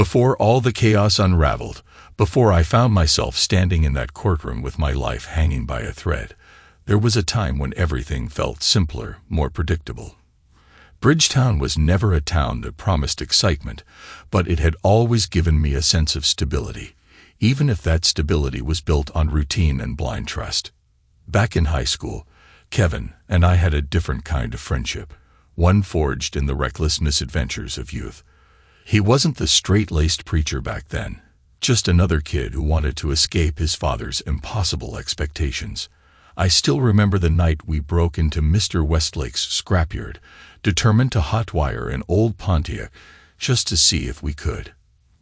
Before all the chaos unraveled, before I found myself standing in that courtroom with my life hanging by a thread, there was a time when everything felt simpler, more predictable. Bridgetown was never a town that promised excitement, but it had always given me a sense of stability, even if that stability was built on routine and blind trust. Back in high school, Kevin and I had a different kind of friendship, one forged in the reckless misadventures of youth. He wasn't the straight-laced preacher back then, just another kid who wanted to escape his father's impossible expectations. I still remember the night we broke into Mr. Westlake's scrapyard, determined to hotwire an old Pontiac just to see if we could.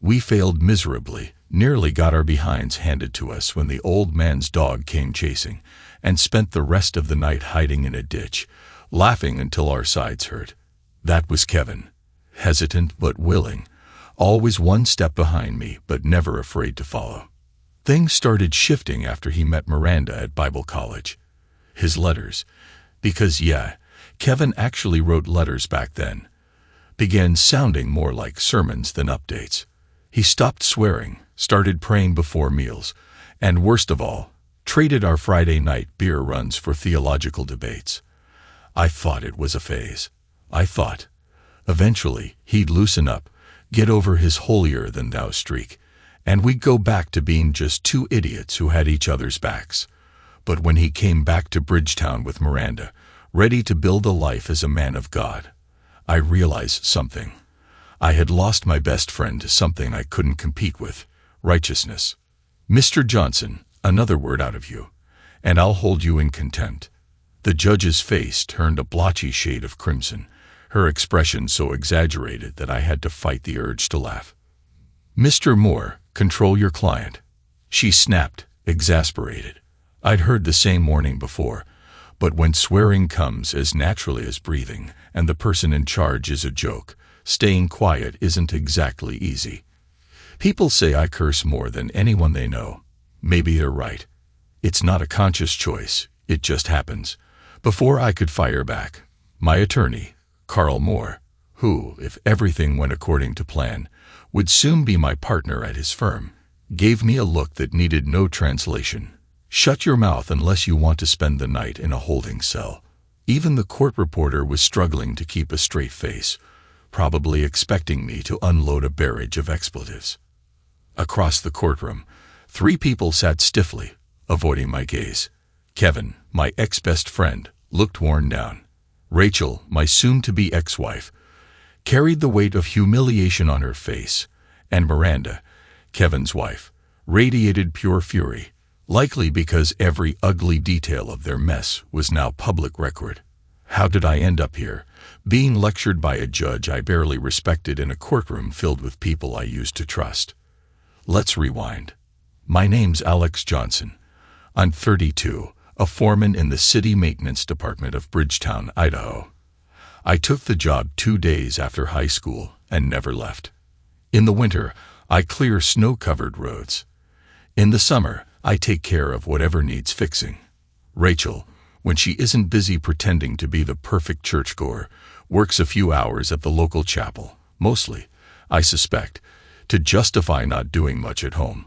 We failed miserably, nearly got our behinds handed to us when the old man's dog came chasing, and spent the rest of the night hiding in a ditch, laughing until our sides hurt. That was Kevin, hesitant but willing, always one step behind me but never afraid to follow. Things started shifting after he met Miranda at Bible college. His letters, because Kevin actually wrote letters back then, began sounding more like sermons than updates. He stopped swearing, started praying before meals, and worst of all, traded our Friday night beer runs for theological debates. I thought it was a phase. I thought, eventually, he'd loosen up, get over his holier-than-thou streak, and we'd go back to being just two idiots who had each other's backs. But when he came back to Bridgetown with Miranda, ready to build a life as a man of God, I realized something. I had lost my best friend to something I couldn't compete with, righteousness. Mr. Johnson, another word out of you, and I'll hold you in contempt. The judge's face turned a blotchy shade of crimson, her expression so exaggerated that I had to fight the urge to laugh. Mr. Moore, control your client. She snapped, exasperated. I'd heard the same morning before, but when swearing comes as naturally as breathing, and the person in charge is a joke, staying quiet isn't exactly easy. People say I curse more than anyone they know. Maybe they're right. It's not a conscious choice, it just happens. Before I could fire back, my attorney, Carl Moore, who, if everything went according to plan, would soon be my partner at his firm, gave me a look that needed no translation. Shut your mouth unless you want to spend the night in a holding cell. Even the court reporter was struggling to keep a straight face, probably expecting me to unload a barrage of expletives. Across the courtroom, 3 people sat stiffly, avoiding my gaze. Kevin, my ex-best friend, looked worn down. Rachel, my soon-to-be ex-wife, carried the weight of humiliation on her face, and Miranda, Kevin's wife, radiated pure fury, likely because every ugly detail of their mess was now public record. How did I end up here, being lectured by a judge I barely respected in a courtroom filled with people I used to trust? Let's rewind. My name's Alex Johnson. I'm 32, a foreman in the city maintenance department of Bridgetown, Idaho. I took the job 2 days after high school and never left. In the winter, I clear snow-covered roads. In the summer, I take care of whatever needs fixing. Rachel, when she isn't busy pretending to be the perfect churchgoer, works a few hours at the local chapel, mostly, I suspect, to justify not doing much at home.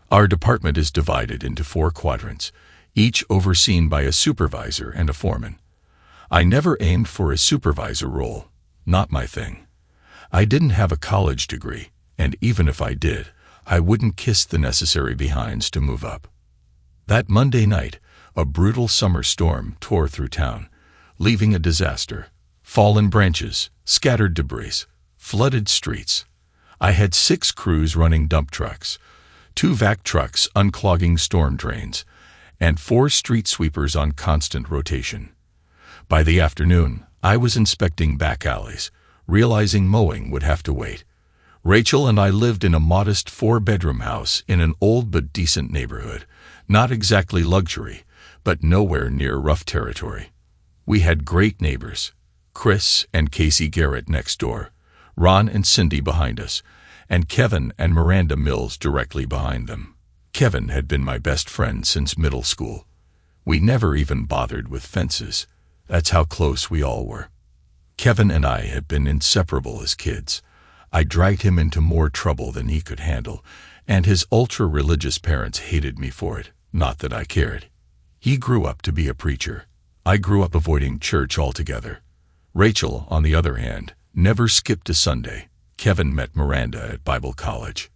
Our department is divided into 4 quadrants, each overseen by a supervisor and a foreman. I never aimed for a supervisor role, not my thing. I didn't have a college degree, and even if I did, I wouldn't kiss the necessary behinds to move up. That Monday night, a brutal summer storm tore through town, leaving a disaster. Fallen branches, scattered debris, flooded streets. I had 6 crews running dump trucks, 2 vac trucks unclogging storm drains, and 4 street sweepers on constant rotation. By the afternoon, I was inspecting back alleys, realizing mowing would have to wait. Rachel and I lived in a modest 4-bedroom house in an old but decent neighborhood, not exactly luxury, but nowhere near rough territory. We had great neighbors, Chris and Casey Garrett next door, Ron and Cindy behind us, and Kevin and Miranda Mills directly behind them. Kevin had been my best friend since middle school. We never even bothered with fences. That's how close we all were. Kevin and I had been inseparable as kids. I dragged him into more trouble than he could handle, and his ultra-religious parents hated me for it, not that I cared. He grew up to be a preacher. I grew up avoiding church altogether. Rachel, on the other hand, never skipped a Sunday. Kevin met Miranda at Bible college.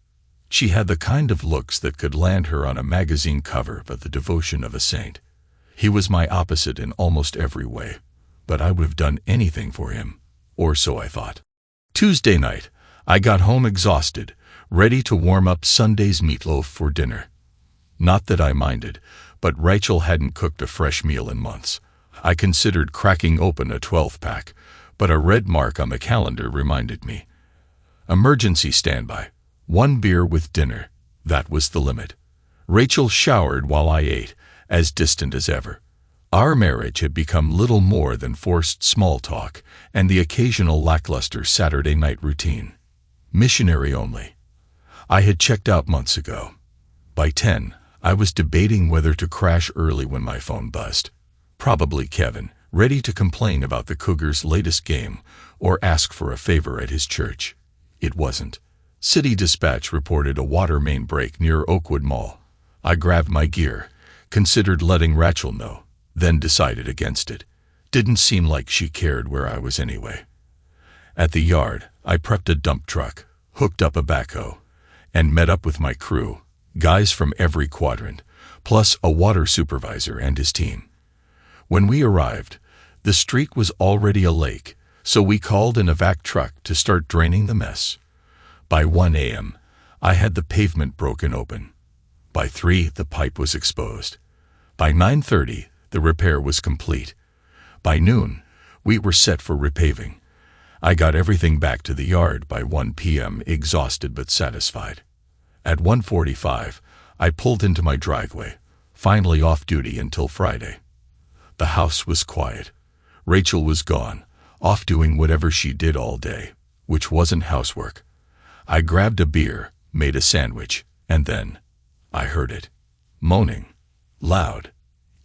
She had the kind of looks that could land her on a magazine cover, but the devotion of a saint. He was my opposite in almost every way, but I would have done anything for him, or so I thought. Tuesday night, I got home exhausted, ready to warm up Sunday's meatloaf for dinner. Not that I minded, but Rachel hadn't cooked a fresh meal in months. I considered cracking open a 12-pack, but a red mark on the calendar reminded me. Emergency standby. 1 beer with dinner. That was the limit. Rachel showered while I ate, as distant as ever. Our marriage had become little more than forced small talk and the occasional lackluster Saturday night routine. Missionary only. I had checked out months ago. By 10, I was debating whether to crash early when my phone buzzed. Probably Kevin, ready to complain about the Cougars' latest game or ask for a favor at his church. It wasn't. City Dispatch reported a water main break near Oakwood Mall. I grabbed my gear, considered letting Rachel know, then decided against it. Didn't seem like she cared where I was anyway. At the yard, I prepped a dump truck, hooked up a backhoe, and met up with my crew, guys from every quadrant, plus a water supervisor and his team. When we arrived, the street was already a lake, so we called an evac truck to start draining the mess. By 1 a.m., I had the pavement broken open. By 3, the pipe was exposed. By 9:30, the repair was complete. By noon, we were set for repaving. I got everything back to the yard by 1 p.m., exhausted but satisfied. At 1:45, I pulled into my driveway, finally off duty until Friday. The house was quiet. Rachel was gone, off doing whatever she did all day, which wasn't housework. I grabbed a beer, made a sandwich, and then I heard it. Moaning. Loud.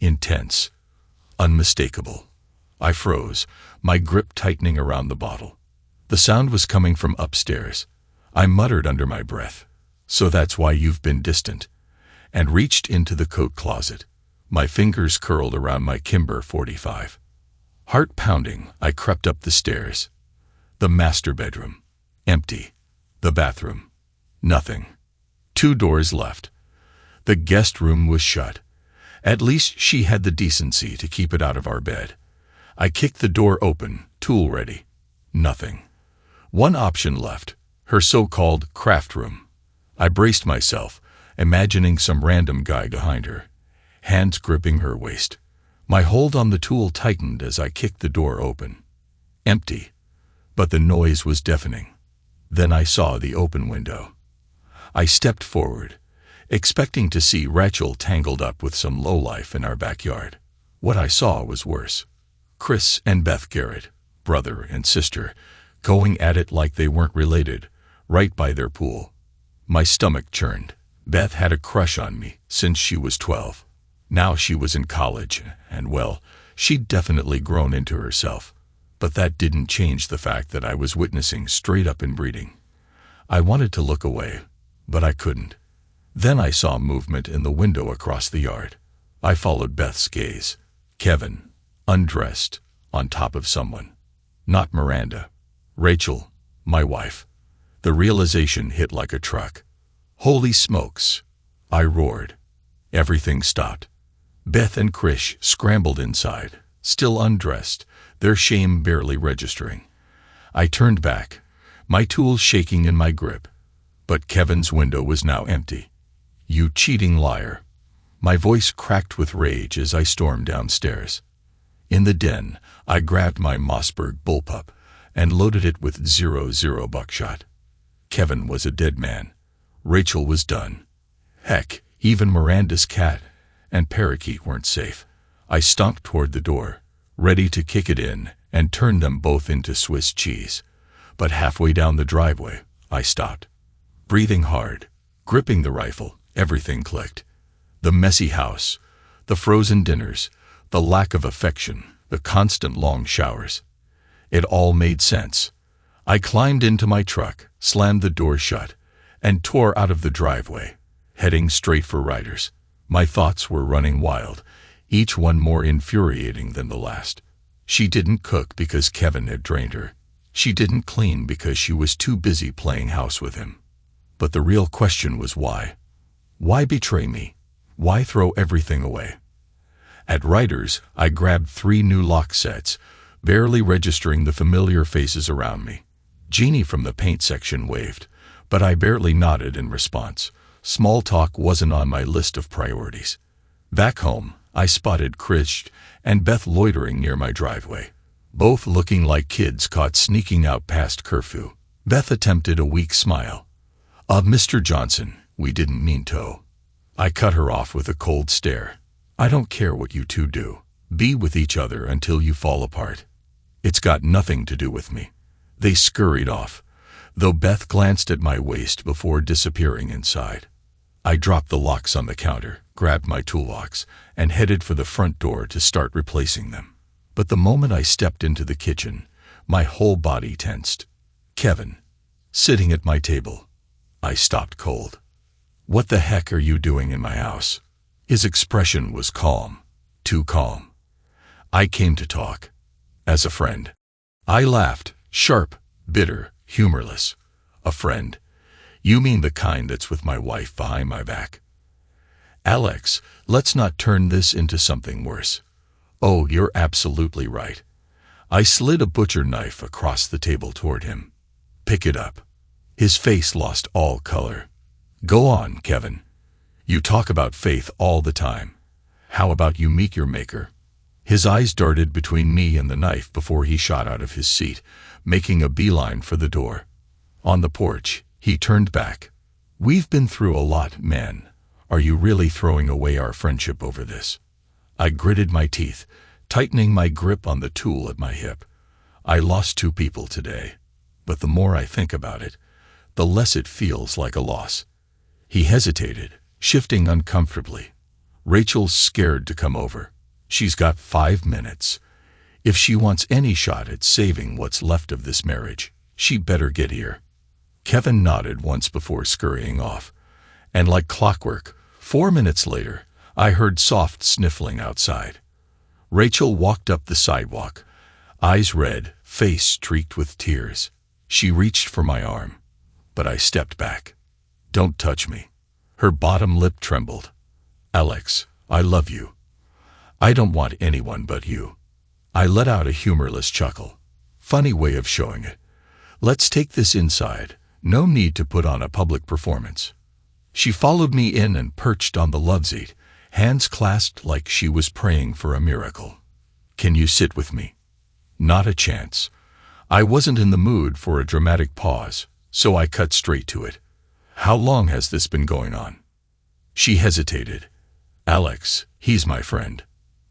Intense. Unmistakable. I froze, my grip tightening around the bottle. The sound was coming from upstairs. I muttered under my breath, "So that's why you've been distant," and reached into the coat closet. My fingers curled around my Kimber 45. Heart pounding, I crept up the stairs. The master bedroom. Empty. The bathroom. Nothing. 2 doors left. The guest room was shut. At least she had the decency to keep it out of our bed. I kicked the door open, tool ready. Nothing. One option left, her so-called craft room. I braced myself, imagining some random guy behind her, hands gripping her waist. My hold on the tool tightened as I kicked the door open. Empty, but the noise was deafening. Then I saw the open window. I stepped forward, expecting to see Rachel tangled up with some lowlife in our backyard. What I saw was worse. Chris and Beth Garrett, brother and sister, going at it like they weren't related, right by their pool. My stomach churned. Beth had a crush on me since she was 12. Now she was in college, and well, she'd definitely grown into herself. But that didn't change the fact that I was witnessing straight-up inbreeding. I wanted to look away, but I couldn't. Then I saw movement in the window across the yard. I followed Beth's gaze. Kevin, undressed, on top of someone. Not Miranda. Rachel, my wife. The realization hit like a truck. Holy smokes! I roared. Everything stopped. Beth and Krish scrambled inside, still undressed, their shame barely registering. I turned back, my tools shaking in my grip. But Kevin's window was now empty. "You cheating liar." My voice cracked with rage as I stormed downstairs. In the den, I grabbed my Mossberg bullpup and loaded it with .00 buckshot. Kevin was a dead man. Rachel was done. Heck, even Miranda's cat and parakeet weren't safe. I stomped toward the door, ready to kick it in and turn them both into Swiss cheese. But halfway down the driveway, I stopped. Breathing hard, gripping the rifle, everything clicked. The messy house, the frozen dinners, the lack of affection, the constant long showers. It all made sense. I climbed into my truck, slammed the door shut, and tore out of the driveway, heading straight for Ryder's. My thoughts were running wild, each one more infuriating than the last. She didn't cook because Kevin had drained her. She didn't clean because she was too busy playing house with him. But the real question was why? Why betray me? Why throw everything away? At Ryder's, I grabbed 3 new lock sets, barely registering the familiar faces around me. Jeannie from the paint section waved, but I barely nodded in response. Small talk wasn't on my list of priorities. Back home, I spotted Chris and Beth loitering near my driveway, both looking like kids caught sneaking out past curfew. Beth attempted a weak smile. Mr. Johnson, we didn't mean to." I cut her off with a cold stare. "I don't care what you two do. Be with each other until you fall apart. It's got nothing to do with me." They scurried off, though Beth glanced at my waist before disappearing inside. I dropped the locks on the counter, grabbed my toolbox, and headed for the front door to start replacing them. But the moment I stepped into the kitchen, my whole body tensed. Kevin, sitting at my table. I stopped cold. "What the heck are you doing in my house?" His expression was calm, too calm. "I came to talk. As a friend." I laughed, sharp, bitter, humorless. "A friend? You mean the kind that's with my wife behind my back?" "Alex, let's not turn this into something worse." "Oh, you're absolutely right." I slid a butcher knife across the table toward him. "Pick it up." His face lost all color. "Go on, Kevin. You talk about faith all the time. How about you meet your maker?" His eyes darted between me and the knife before he shot out of his seat, making a beeline for the door. On the porch, he turned back. "We've been through a lot, man. Are you really throwing away our friendship over this?" I gritted my teeth, tightening my grip on the tool at my hip. I lost 2 people today, but the more I think about it, the less it feels like a loss. He hesitated, shifting uncomfortably. "Rachel's scared to come over. She's got 5 minutes. If she wants any shot at saving what's left of this marriage, she better get here." Kevin nodded once before scurrying off, and like clockwork, 4 minutes later, I heard soft sniffling outside. Rachel walked up the sidewalk, eyes red, face streaked with tears. She reached for my arm, but I stepped back. "Don't touch me." Her bottom lip trembled. "Alex, I love you. I don't want anyone but you." I let out a humorless chuckle. Funny way of showing it. "Let's take this inside. No need to put on a public performance." She followed me in and perched on the loveseat, hands clasped like she was praying for a miracle. "Can you sit with me?" Not a chance. I wasn't in the mood for a dramatic pause, so I cut straight to it. "How long has this been going on?" She hesitated. "Alex, he's my friend.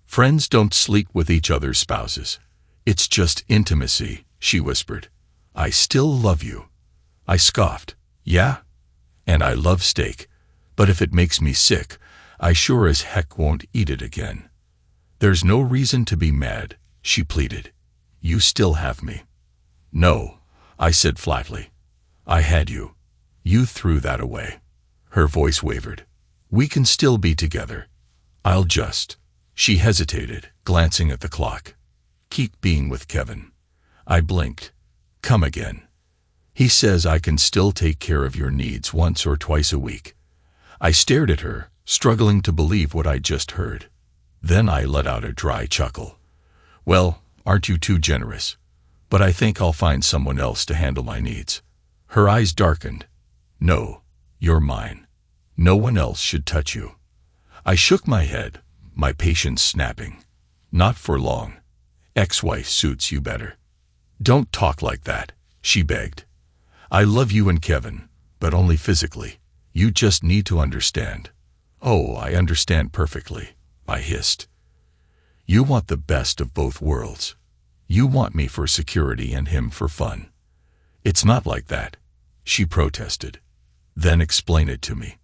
Friends don't sleep with each other's spouses. It's just intimacy," she whispered. "I still love you." I scoffed. "Yeah? And I love steak. But if it makes me sick, I sure as heck won't eat it again." "There's no reason to be mad," she pleaded. "You still have me." "No," I said flatly. "I had you. You threw that away." Her voice wavered. "We can still be together. I'll just..." She hesitated, glancing at the clock. "Keep being with Kevin." I blinked. "Come again. He says I can still take care of your needs once or twice a week." I stared at her, struggling to believe what I'd just heard. Then I let out a dry chuckle. "Well, aren't you too generous? But I think I'll find someone else to handle my needs." Her eyes darkened. "No, you're mine. No one else should touch you." I shook my head, my patience snapping. "Not for long. Ex-wife suits you better." "Don't talk like that," she begged. "I love you and Kevin, but only physically. You just need to understand." "Oh, I understand perfectly," I hissed. "You want the best of both worlds. You want me for security and him for fun." "It's not like that," she protested. "Then explain it to me."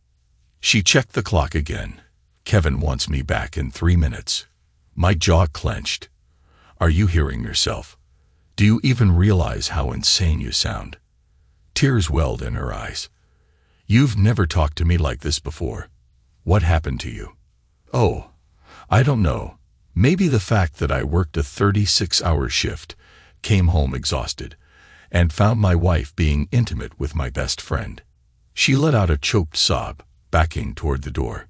She checked the clock again. "Kevin wants me back in 3 minutes." My jaw clenched. "Are you hearing yourself? Do you even realize how insane you sound?" Tears welled in her eyes. "You've never talked to me like this before. What happened to you?" "Oh, I don't know. Maybe the fact that I worked a 36-hour shift, came home exhausted, and found my wife being intimate with my best friend." She let out a choked sob, backing toward the door.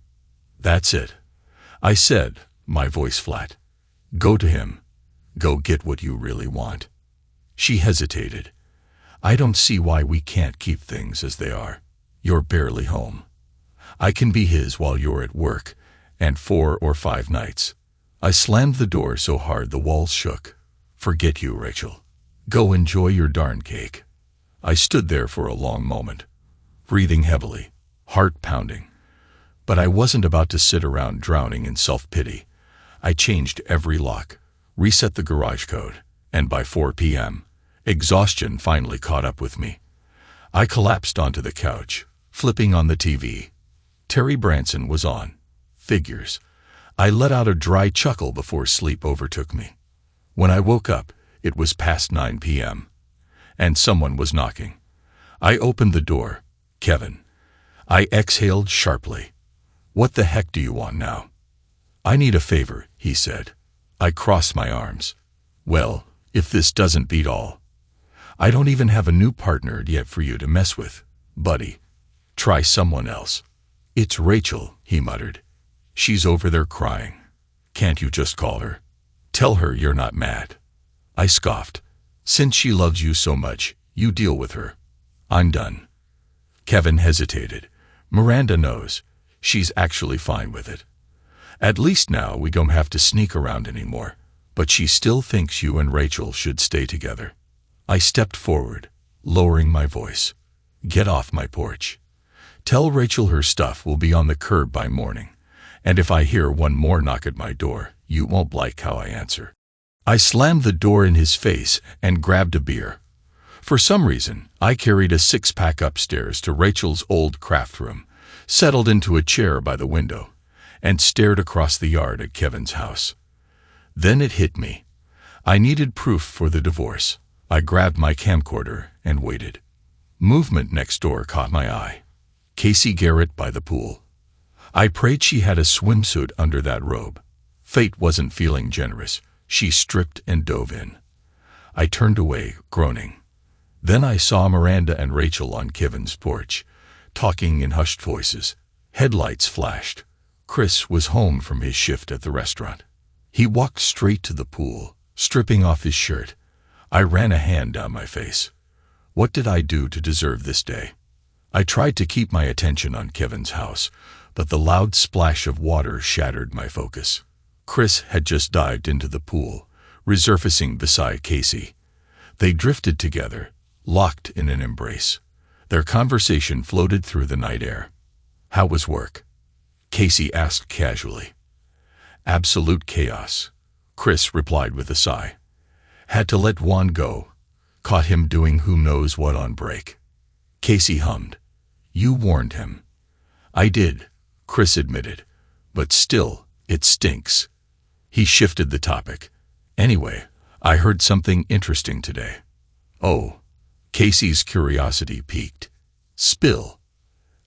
"That's it," I said, my voice flat. "Go to him. Go get what you really want." She hesitated. "I don't see why we can't keep things as they are. You're barely home. I can be his while you're at work, and 4 or 5 nights." I slammed the door so hard the walls shook. "Forget you, Rachel. Go enjoy your darn cake." I stood there for a long moment, breathing heavily, heart pounding. But I wasn't about to sit around drowning in self-pity. I changed every lock, reset the garage code, and by 4 p.m., exhaustion finally caught up with me. I collapsed onto the couch, flipping on the TV. Terry Branson was on. Figures. I let out a dry chuckle before sleep overtook me. When I woke up, it was past 9 p.m., and someone was knocking. I opened the door. "Kevin." I exhaled sharply. "What the heck do you want now?" "I need a favor," he said. I crossed my arms. "Well, if this doesn't beat all. I don't even have a new partner yet for you to mess with, buddy. Try someone else." "It's Rachel," he muttered. "She's over there crying. Can't you just call her? Tell her you're not mad." I scoffed. "Since she loves you so much, you deal with her. I'm done." Kevin hesitated. "Miranda knows. She's actually fine with it. At least now we don't have to sneak around anymore. But she still thinks you and Rachel should stay together." I stepped forward, lowering my voice. "Get off my porch. Tell Rachel her stuff will be on the curb by morning. And if I hear one more knock at my door, you won't like how I answer." I slammed the door in his face and grabbed a beer. For some reason, I carried a 6-pack upstairs to Rachel's old craft room, settled into a chair by the window, and stared across the yard at Kevin's house. Then it hit me. I needed proof for the divorce. I grabbed my camcorder and waited. Movement next door caught my eye. Casey Garrett by the pool. I prayed she had a swimsuit under that robe. Fate wasn't feeling generous. She stripped and dove in. I turned away, groaning. Then I saw Miranda and Rachel on Kevin's porch, talking in hushed voices. Headlights flashed. Chris was home from his shift at the restaurant. He walked straight to the pool, stripping off his shirt. I ran a hand down my face. What did I do to deserve this day? I tried to keep my attention on Kevin's house, but the loud splash of water shattered my focus. Chris had just dived into the pool, resurfacing beside Casey. They drifted together, locked in an embrace. Their conversation floated through the night air. "How was work?" Casey asked casually. "Absolute chaos," Chris replied with a sigh. "Had to let Juan go. Caught him doing who knows what on break." Casey hummed. "You warned him." "I did," Chris admitted. "But still, it stinks." He shifted the topic. "Anyway, I heard something interesting today." "Oh." Casey's curiosity piqued. "Spill."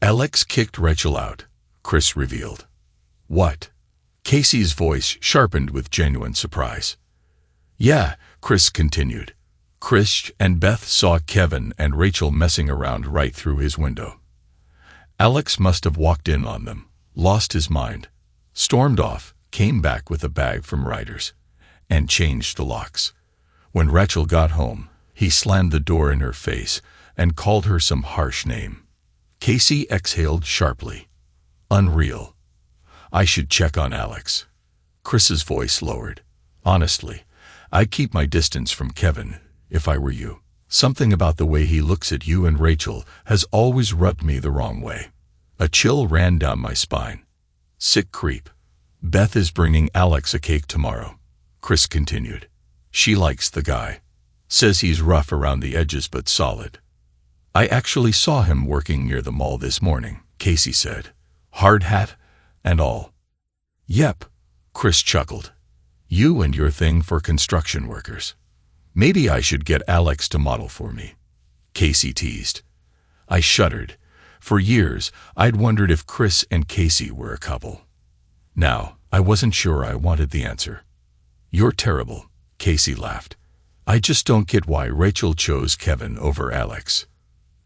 "Alex kicked Rachel out," Chris revealed. "What?" Casey's voice sharpened with genuine surprise. "Yeah," Chris continued. "Chris and Beth saw Kevin and Rachel messing around right through his window. Alex must have walked in on them, lost his mind, stormed off, came back with a bag from Ryder's, and changed the locks. When Rachel got home, he slammed the door in her face and called her some harsh name." Casey exhaled sharply. "Unreal. I should check on Alex." Chris's voice lowered. "Honestly, I'd keep my distance from Kevin if I were you. Something about the way he looks at you and Rachel has always rubbed me the wrong way." A chill ran down my spine. "Sick creep." "Beth is bringing Alex a cake tomorrow," Chris continued. "She likes the guy. Says he's rough around the edges but solid." "I actually saw him working near the mall this morning," Casey said. "Hard hat and all." "Yep," Chris chuckled. "You and your thing for construction workers." Maybe I should get Alex to model for me, Casey teased. I shuddered. For years, I'd wondered if Chris and Casey were a couple. Now, I wasn't sure I wanted the answer. You're terrible, Casey laughed. I just don't get why Rachel chose Kevin over Alex.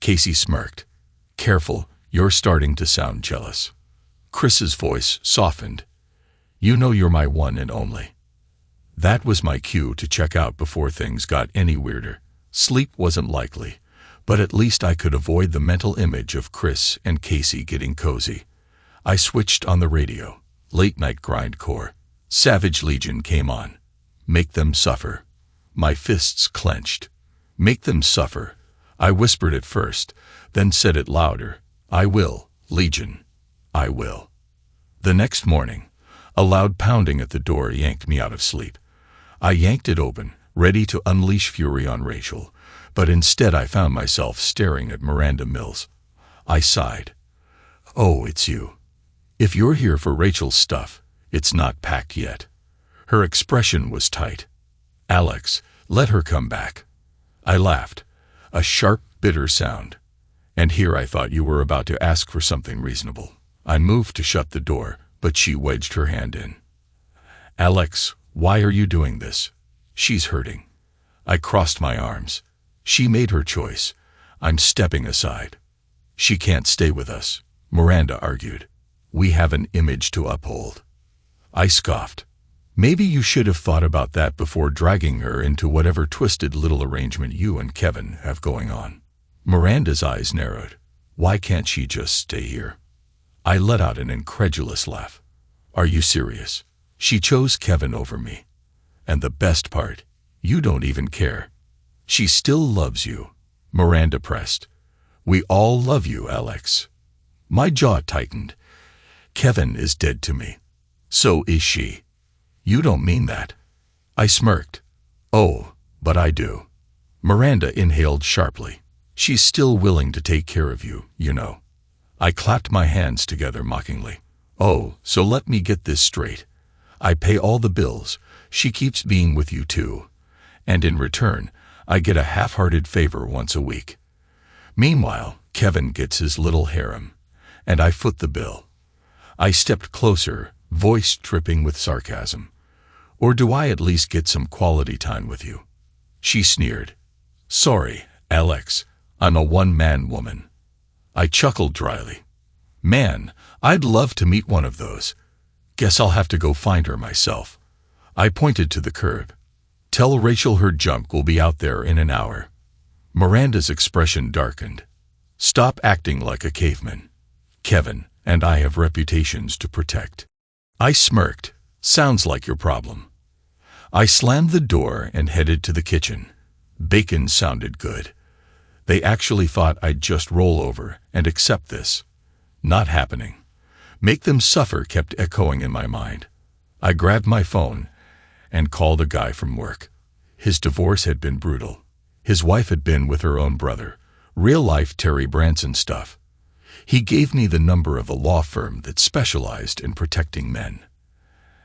Casey smirked. Careful, you're starting to sound jealous. Chris's voice softened. You know you're my one and only. That was my cue to check out before things got any weirder. Sleep wasn't likely, but at least I could avoid the mental image of Chris and Casey getting cozy. I switched on the radio. Late-night grindcore. Savage Legion came on. Make them suffer. My fists clenched. Make them suffer. I whispered it first, then said it louder. I will, Legion. I will. The next morning, a loud pounding at the door yanked me out of sleep. I yanked it open, ready to unleash fury on Rachel, but instead I found myself staring at Miranda Mills. I sighed. Oh, it's you. If you're here for Rachel's stuff, it's not packed yet. Her expression was tight. Alex, let her come back. I laughed. A sharp, bitter sound. And here I thought you were about to ask for something reasonable. I moved to shut the door, but she wedged her hand in. Alex, why are you doing this? She's hurting. I crossed my arms. She made her choice. I'm stepping aside. She can't stay with us, Miranda argued. We have an image to uphold. I scoffed. Maybe you should have thought about that before dragging her into whatever twisted little arrangement you and Kevin have going on. Miranda's eyes narrowed. Why can't she just stay here? I let out an incredulous laugh. Are you serious? She chose Kevin over me. And the best part, you don't even care. She still loves you, Miranda pressed. We all love you, Alex. My jaw tightened. Kevin is dead to me. So is she. You don't mean that. I smirked. Oh, but I do. Miranda inhaled sharply. She's still willing to take care of you, you know. I clapped my hands together mockingly. Oh, so let me get this straight. I pay all the bills. She keeps being with you too. And in return, I get a half-hearted favor once a week. Meanwhile, Kevin gets his little harem, and I foot the bill. I stepped closer, voice dripping with sarcasm. Or do I at least get some quality time with you? She sneered. Sorry, Alex, I'm a one-man woman. I chuckled dryly. Man, I'd love to meet one of those. Guess I'll have to go find her myself. I pointed to the curb. Tell Rachel her junk will be out there in an hour. Miranda's expression darkened. Stop acting like a caveman. Kevin and I have reputations to protect. I smirked. Sounds like your problem. I slammed the door and headed to the kitchen. Bacon sounded good. They actually thought I'd just roll over and accept this. Not happening. Make them suffer kept echoing in my mind. I grabbed my phone and called a guy from work. His divorce had been brutal. His wife had been with her own brother. Real-life Terry Branson stuff. He gave me the number of a law firm that specialized in protecting men.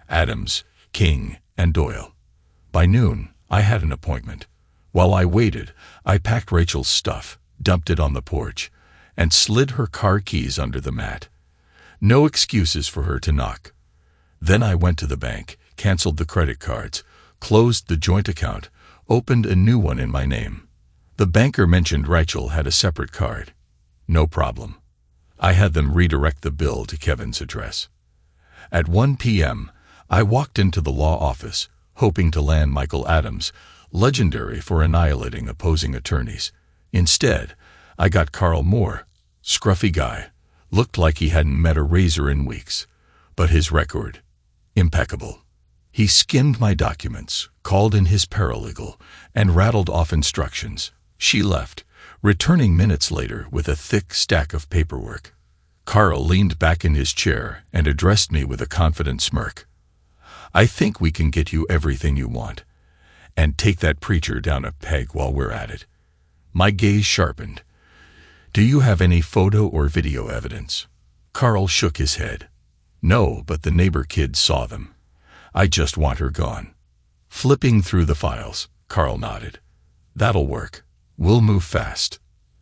Adams, King, and Doyle. By noon, I had an appointment. While I waited, I packed Rachel's stuff, dumped it on the porch, and slid her car keys under the mat. No excuses for her to knock. Then I went to the bank, canceled the credit cards, closed the joint account, opened a new one in my name. The banker mentioned Rachel had a separate card. No problem. I had them redirect the bill to Kevin's address. At 1 p.m., I walked into the law office, hoping to land Michael Adams, legendary for annihilating opposing attorneys. Instead, I got Carl Moore, scruffy guy, looked like he hadn't met a razor in weeks, but his record, impeccable. He skimmed my documents, called in his paralegal, and rattled off instructions. She left, returning minutes later with a thick stack of paperwork. Carl leaned back in his chair and addressed me with a confident smirk. I think we can get you everything you want. And take that preacher down a peg while we're at it. My gaze sharpened. Do you have any photo or video evidence? Carl shook his head. No, but the neighbor kid saw them. I just want her gone. Flipping through the files, Carl nodded. That'll work. We'll move fast.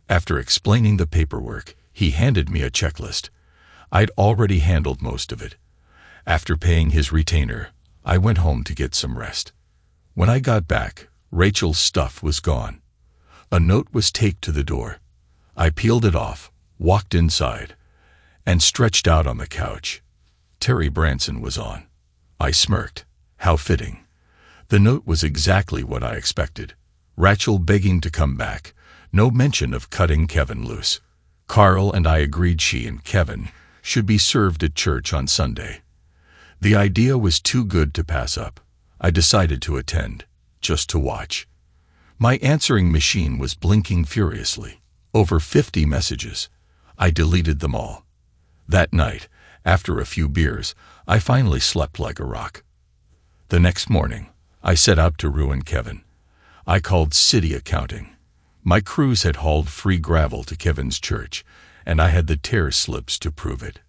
After explaining the paperwork, he handed me a checklist. I'd already handled most of it. After paying his retainer, I went home to get some rest. When I got back, Rachel's stuff was gone. A note was taped to the door. I peeled it off, walked inside, and stretched out on the couch. Terry Branson was on. I smirked. How fitting. The note was exactly what I expected. Rachel begging to come back. No mention of cutting Kevin loose. Carl and I agreed she and Kevin should be served at church on Sunday. The idea was too good to pass up. I decided to attend, just to watch. My answering machine was blinking furiously. Over 50 messages. I deleted them all. That night, after a few beers, I finally slept like a rock. The next morning, I set out to ruin Kevin. I called city accounting. My crews had hauled free gravel to Kevin's church, and I had the tear slips to prove it.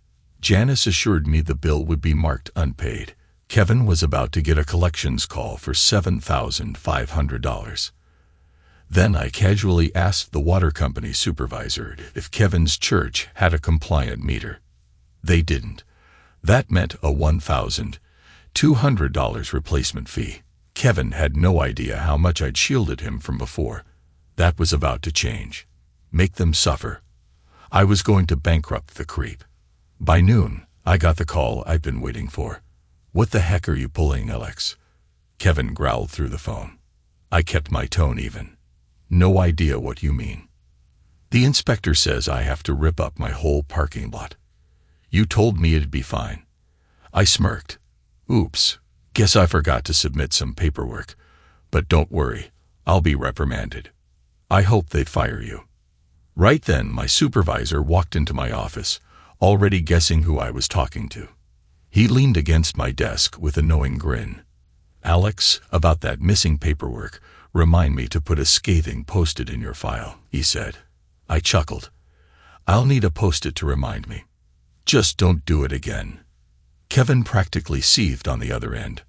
Janice assured me the bill would be marked unpaid. Kevin was about to get a collections call for $7,500. Then I casually asked the water company supervisor if Kevin's church had a compliant meter. They didn't. That meant a $1,200 replacement fee. Kevin had no idea how much I'd shielded him from before. That was about to change. Make them suffer. I was going to bankrupt the creep. By noon, I got the call I'd been waiting for. "What the heck are you pulling, Alex?" Kevin growled through the phone. I kept my tone even. "No idea what you mean." "The inspector says I have to rip up my whole parking lot. You told me it'd be fine." I smirked. "Oops, guess I forgot to submit some paperwork. But don't worry, I'll be reprimanded. I hope they fire you." Right then, my supervisor walked into my office, already guessing who I was talking to. He leaned against my desk with a knowing grin. "Alex, about that missing paperwork, remind me to put a scathing post-it in your file," he said. I chuckled. "I'll need a post-it to remind me. Just don't do it again." Kevin practically seethed on the other end.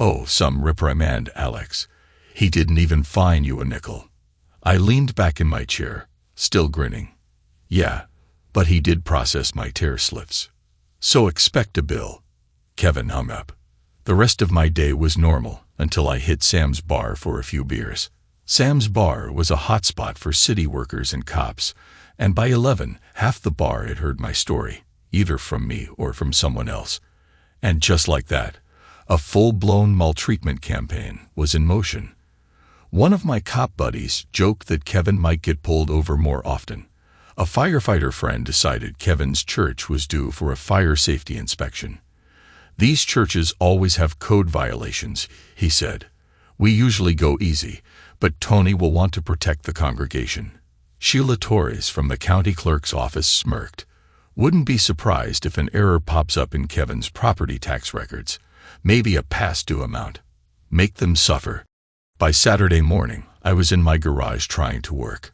"Oh, some reprimand, Alex. He didn't even fine you a nickel." I leaned back in my chair, still grinning. "Yeah, but he did process my tear slips. So expect a bill." Kevin hung up. The rest of my day was normal until I hit Sam's bar for a few beers. Sam's bar was a hotspot for city workers and cops, and by 11, half the bar had heard my story, either from me or from someone else. And just like that, a full-blown maltreatment campaign was in motion. One of my cop buddies joked that Kevin might get pulled over more often. A firefighter friend decided Kevin's church was due for a fire safety inspection. "These churches always have code violations," he said. "We usually go easy, but Tony will want to protect the congregation." Sheila Torres from the county clerk's office smirked. "Wouldn't be surprised if an error pops up in Kevin's property tax records. Maybe a past due amount. Make them suffer." By Saturday morning, I was in my garage trying to work.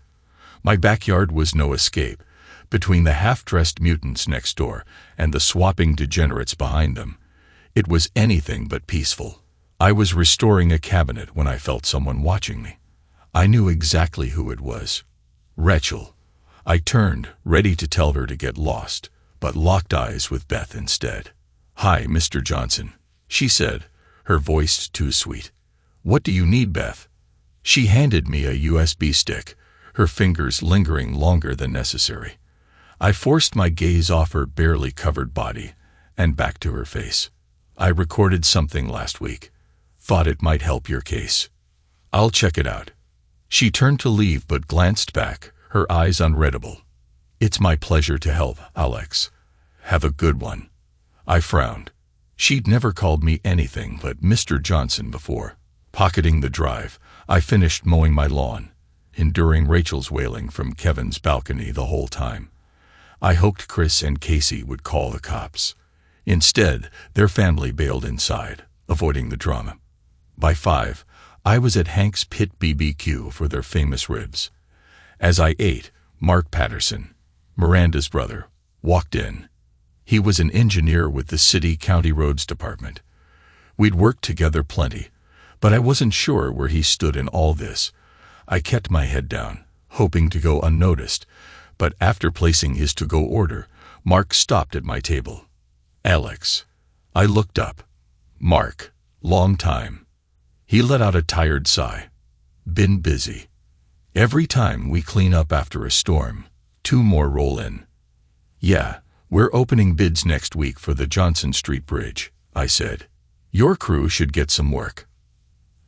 My backyard was no escape. Between the half-dressed mutants next door and the swapping degenerates behind them, it was anything but peaceful. I was restoring a cabinet when I felt someone watching me. I knew exactly who it was. Rachel. I turned, ready to tell her to get lost, but locked eyes with Beth instead. "Hi, Mr. Johnson," she said, her voice too sweet. "What do you need, Beth?" She handed me a USB stick, her fingers lingering longer than necessary. I forced my gaze off her barely covered body and back to her face. "I recorded something last week. Thought it might help your case. I'll check it out." She turned to leave but glanced back, her eyes unreadable. "It's my pleasure to help, Alex. Have a good one." I frowned. She'd never called me anything but Mr. Johnson before. Pocketing the drive, I finished mowing my lawn, enduring Rachel's wailing from Kevin's balcony the whole time. I hoped Chris and Casey would call the cops. Instead, their family bailed inside, avoiding the drama. By 5, I was at Hank's Pit BBQ for their famous ribs. As I ate, Mark Patterson, Miranda's brother, walked in. He was an engineer with the City County Roads Department. We'd worked together plenty, But I wasn't sure where he stood in all this. I kept my head down, hoping to go unnoticed, but after placing his to-go order, Mark stopped at my table. "Alex." I looked up. "Mark, long time." He let out a tired sigh. "Been busy. Every time we clean up after a storm, 2 more roll in." "Yeah, we're opening bids next week for the Johnson Street Bridge," I said. "Your crew should get some work."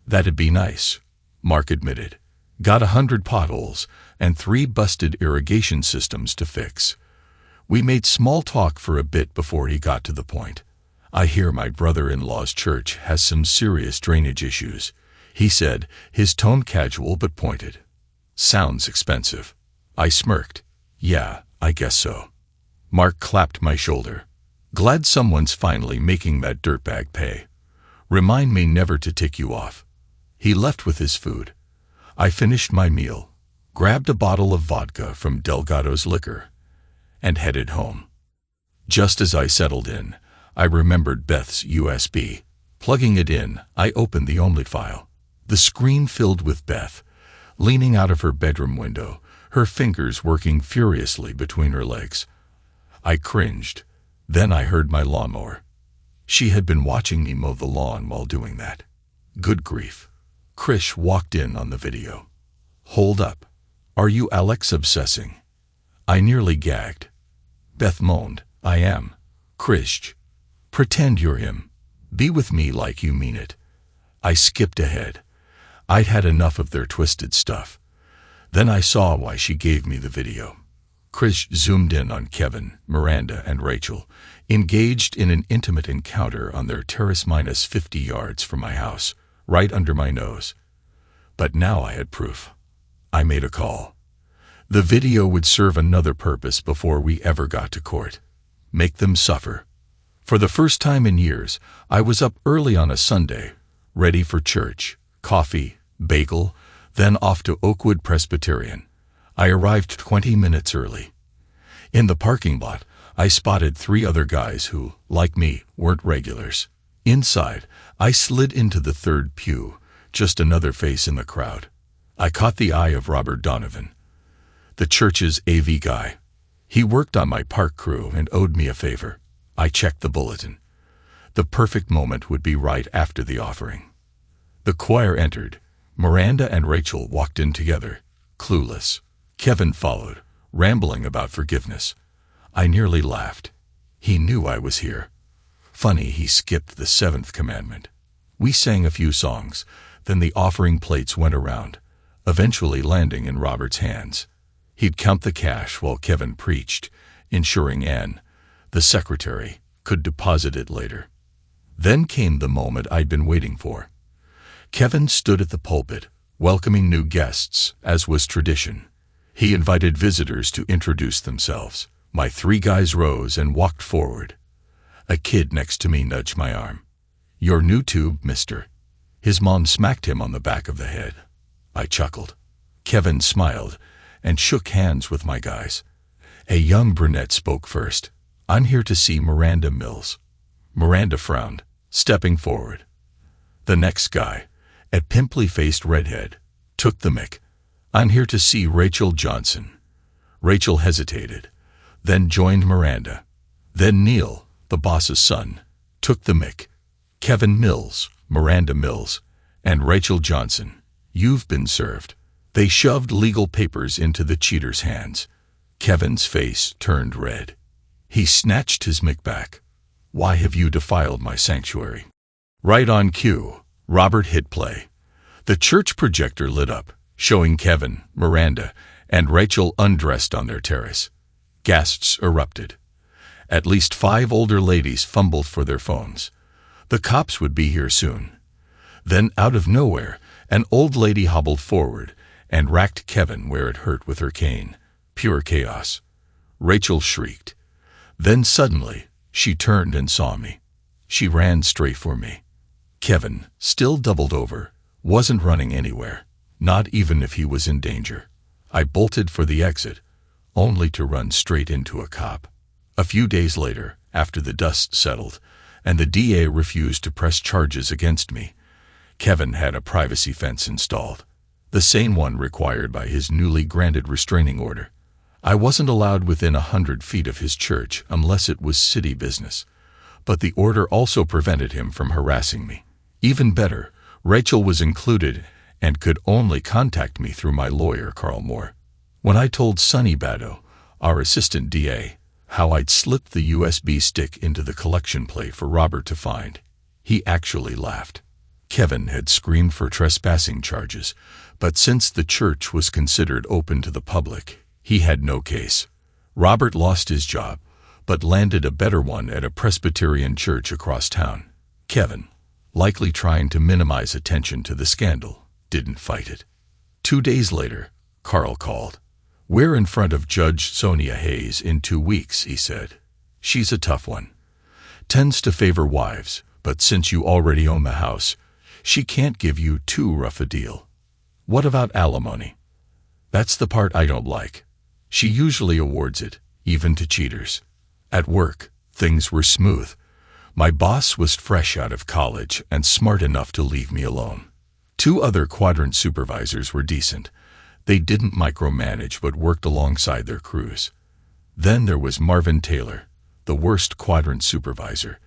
"That'd be nice," Mark admitted. "Got 100 potholes and 3 busted irrigation systems to fix." We made small talk for a bit before he got to the point. "I hear my brother-in-law's church has some serious drainage issues," he said, his tone casual but pointed. "Sounds expensive." I smirked. "Yeah, I guess so." Mark clapped my shoulder. "Glad someone's finally making that dirtbag pay. Remind me never to tick you off." He left with his food. I finished my meal, grabbed a bottle of vodka from Delgado's Liquor, and headed home. Just as I settled in, I remembered Beth's USB. Plugging it in, I opened the only file. The screen filled with Beth, leaning out of her bedroom window, her fingers working furiously between her legs. I cringed. Then I heard my lawnmower. She had been watching me mow the lawn while doing that. Good grief. Krish walked in on the video. "Hold up. Are you Alex obsessing?" I nearly gagged. Beth moaned. "I am." "Krish, pretend you're him. Be with me like you mean it." I skipped ahead. I'd had enough of their twisted stuff. Then I saw why she gave me the video. Krish zoomed in on Kevin, Miranda, and Rachel, engaged in an intimate encounter on their terrace -50 yards from my house, right under my nose. But now I had proof. I made a call. The video would serve another purpose before we ever got to court. Make them suffer. For the first time in years, I was up early on a Sunday, ready for church, coffee, bagel, then off to Oakwood Presbyterian. I arrived 20 minutes early. In the parking lot, I spotted 3 other guys who, like me, weren't regulars. Inside, I slid into the 3rd pew, just another face in the crowd. I caught the eye of Robert Donovan, the church's AV guy. He worked on my park crew and owed me a favor. I checked the bulletin. The perfect moment would be right after the offering. The choir entered. Miranda and Rachel walked in together, clueless. Kevin followed, rambling about forgiveness. I nearly laughed. He knew I was here. Funny he skipped the 7th commandment. We sang a few songs, then the offering plates went around, eventually landing in Robert's hands. He'd count the cash while Kevin preached, ensuring Ann, the secretary, could deposit it later. Then came the moment I'd been waiting for. Kevin stood at the pulpit, welcoming new guests, as was tradition. He invited visitors to introduce themselves. My 3 guys rose and walked forward. A kid next to me nudged my arm. "Your new tube, mister." His mom smacked him on the back of the head. I chuckled. Kevin smiled and shook hands with my guys. A young brunette spoke first. "I'm here to see Miranda Mills." Miranda frowned, stepping forward. The next guy, a pimply-faced redhead, took the mic. "I'm here to see Rachel Johnson." Rachel hesitated, then joined Miranda. Then Neil, the boss's son, took the mic. "Kevin Mills, Miranda Mills, and Rachel Johnson, you've been served." They shoved legal papers into the cheater's hands. Kevin's face turned red. He snatched his mic back. "Why have you defiled my sanctuary?" Right on cue, Robert hit play. The church projector lit up, showing Kevin, Miranda, and Rachel undressed on their terrace. Gasps erupted. At least 5 older ladies fumbled for their phones. The cops would be here soon. Then, out of nowhere, an old lady hobbled forward and racked Kevin where it hurt with her cane. Pure chaos. Rachel shrieked. Then suddenly, she turned and saw me. She ran straight for me. Kevin, still doubled over, wasn't running anywhere, not even if he was in danger. I bolted for the exit, only to run straight into a cop. A few days later, after the dust settled, and the DA refused to press charges against me, Kevin had a privacy fence installed, the same one required by his newly granted restraining order. I wasn't allowed within 100 feet of his church unless it was city business, but the order also prevented him from harassing me. Even better, Rachel was included and could only contact me through my lawyer, Carl Moore. When I told Sonny Bado, our assistant DA, how I'd slipped the USB stick into the collection plate for Robert to find, he actually laughed. Kevin had screamed for trespassing charges, but since the church was considered open to the public, he had no case. Robert lost his job, but landed a better one at a Presbyterian church across town. Kevin, likely trying to minimize attention to the scandal, didn't fight it. 2 days later, Carl called. "We're in front of Judge Sonia Hayes in 2 weeks," he said. "She's a tough one. Tends to favor wives, but since you already own the house, she can't give you too rough a deal." "What about alimony?" "That's the part I don't like. She usually awards it, even to cheaters." At work, things were smooth. My boss was fresh out of college and smart enough to leave me alone. 2 other quadrant supervisors were decent. They didn't micromanage but worked alongside their crews. Then there was Marvin Taylor, the worst quadrant supervisor.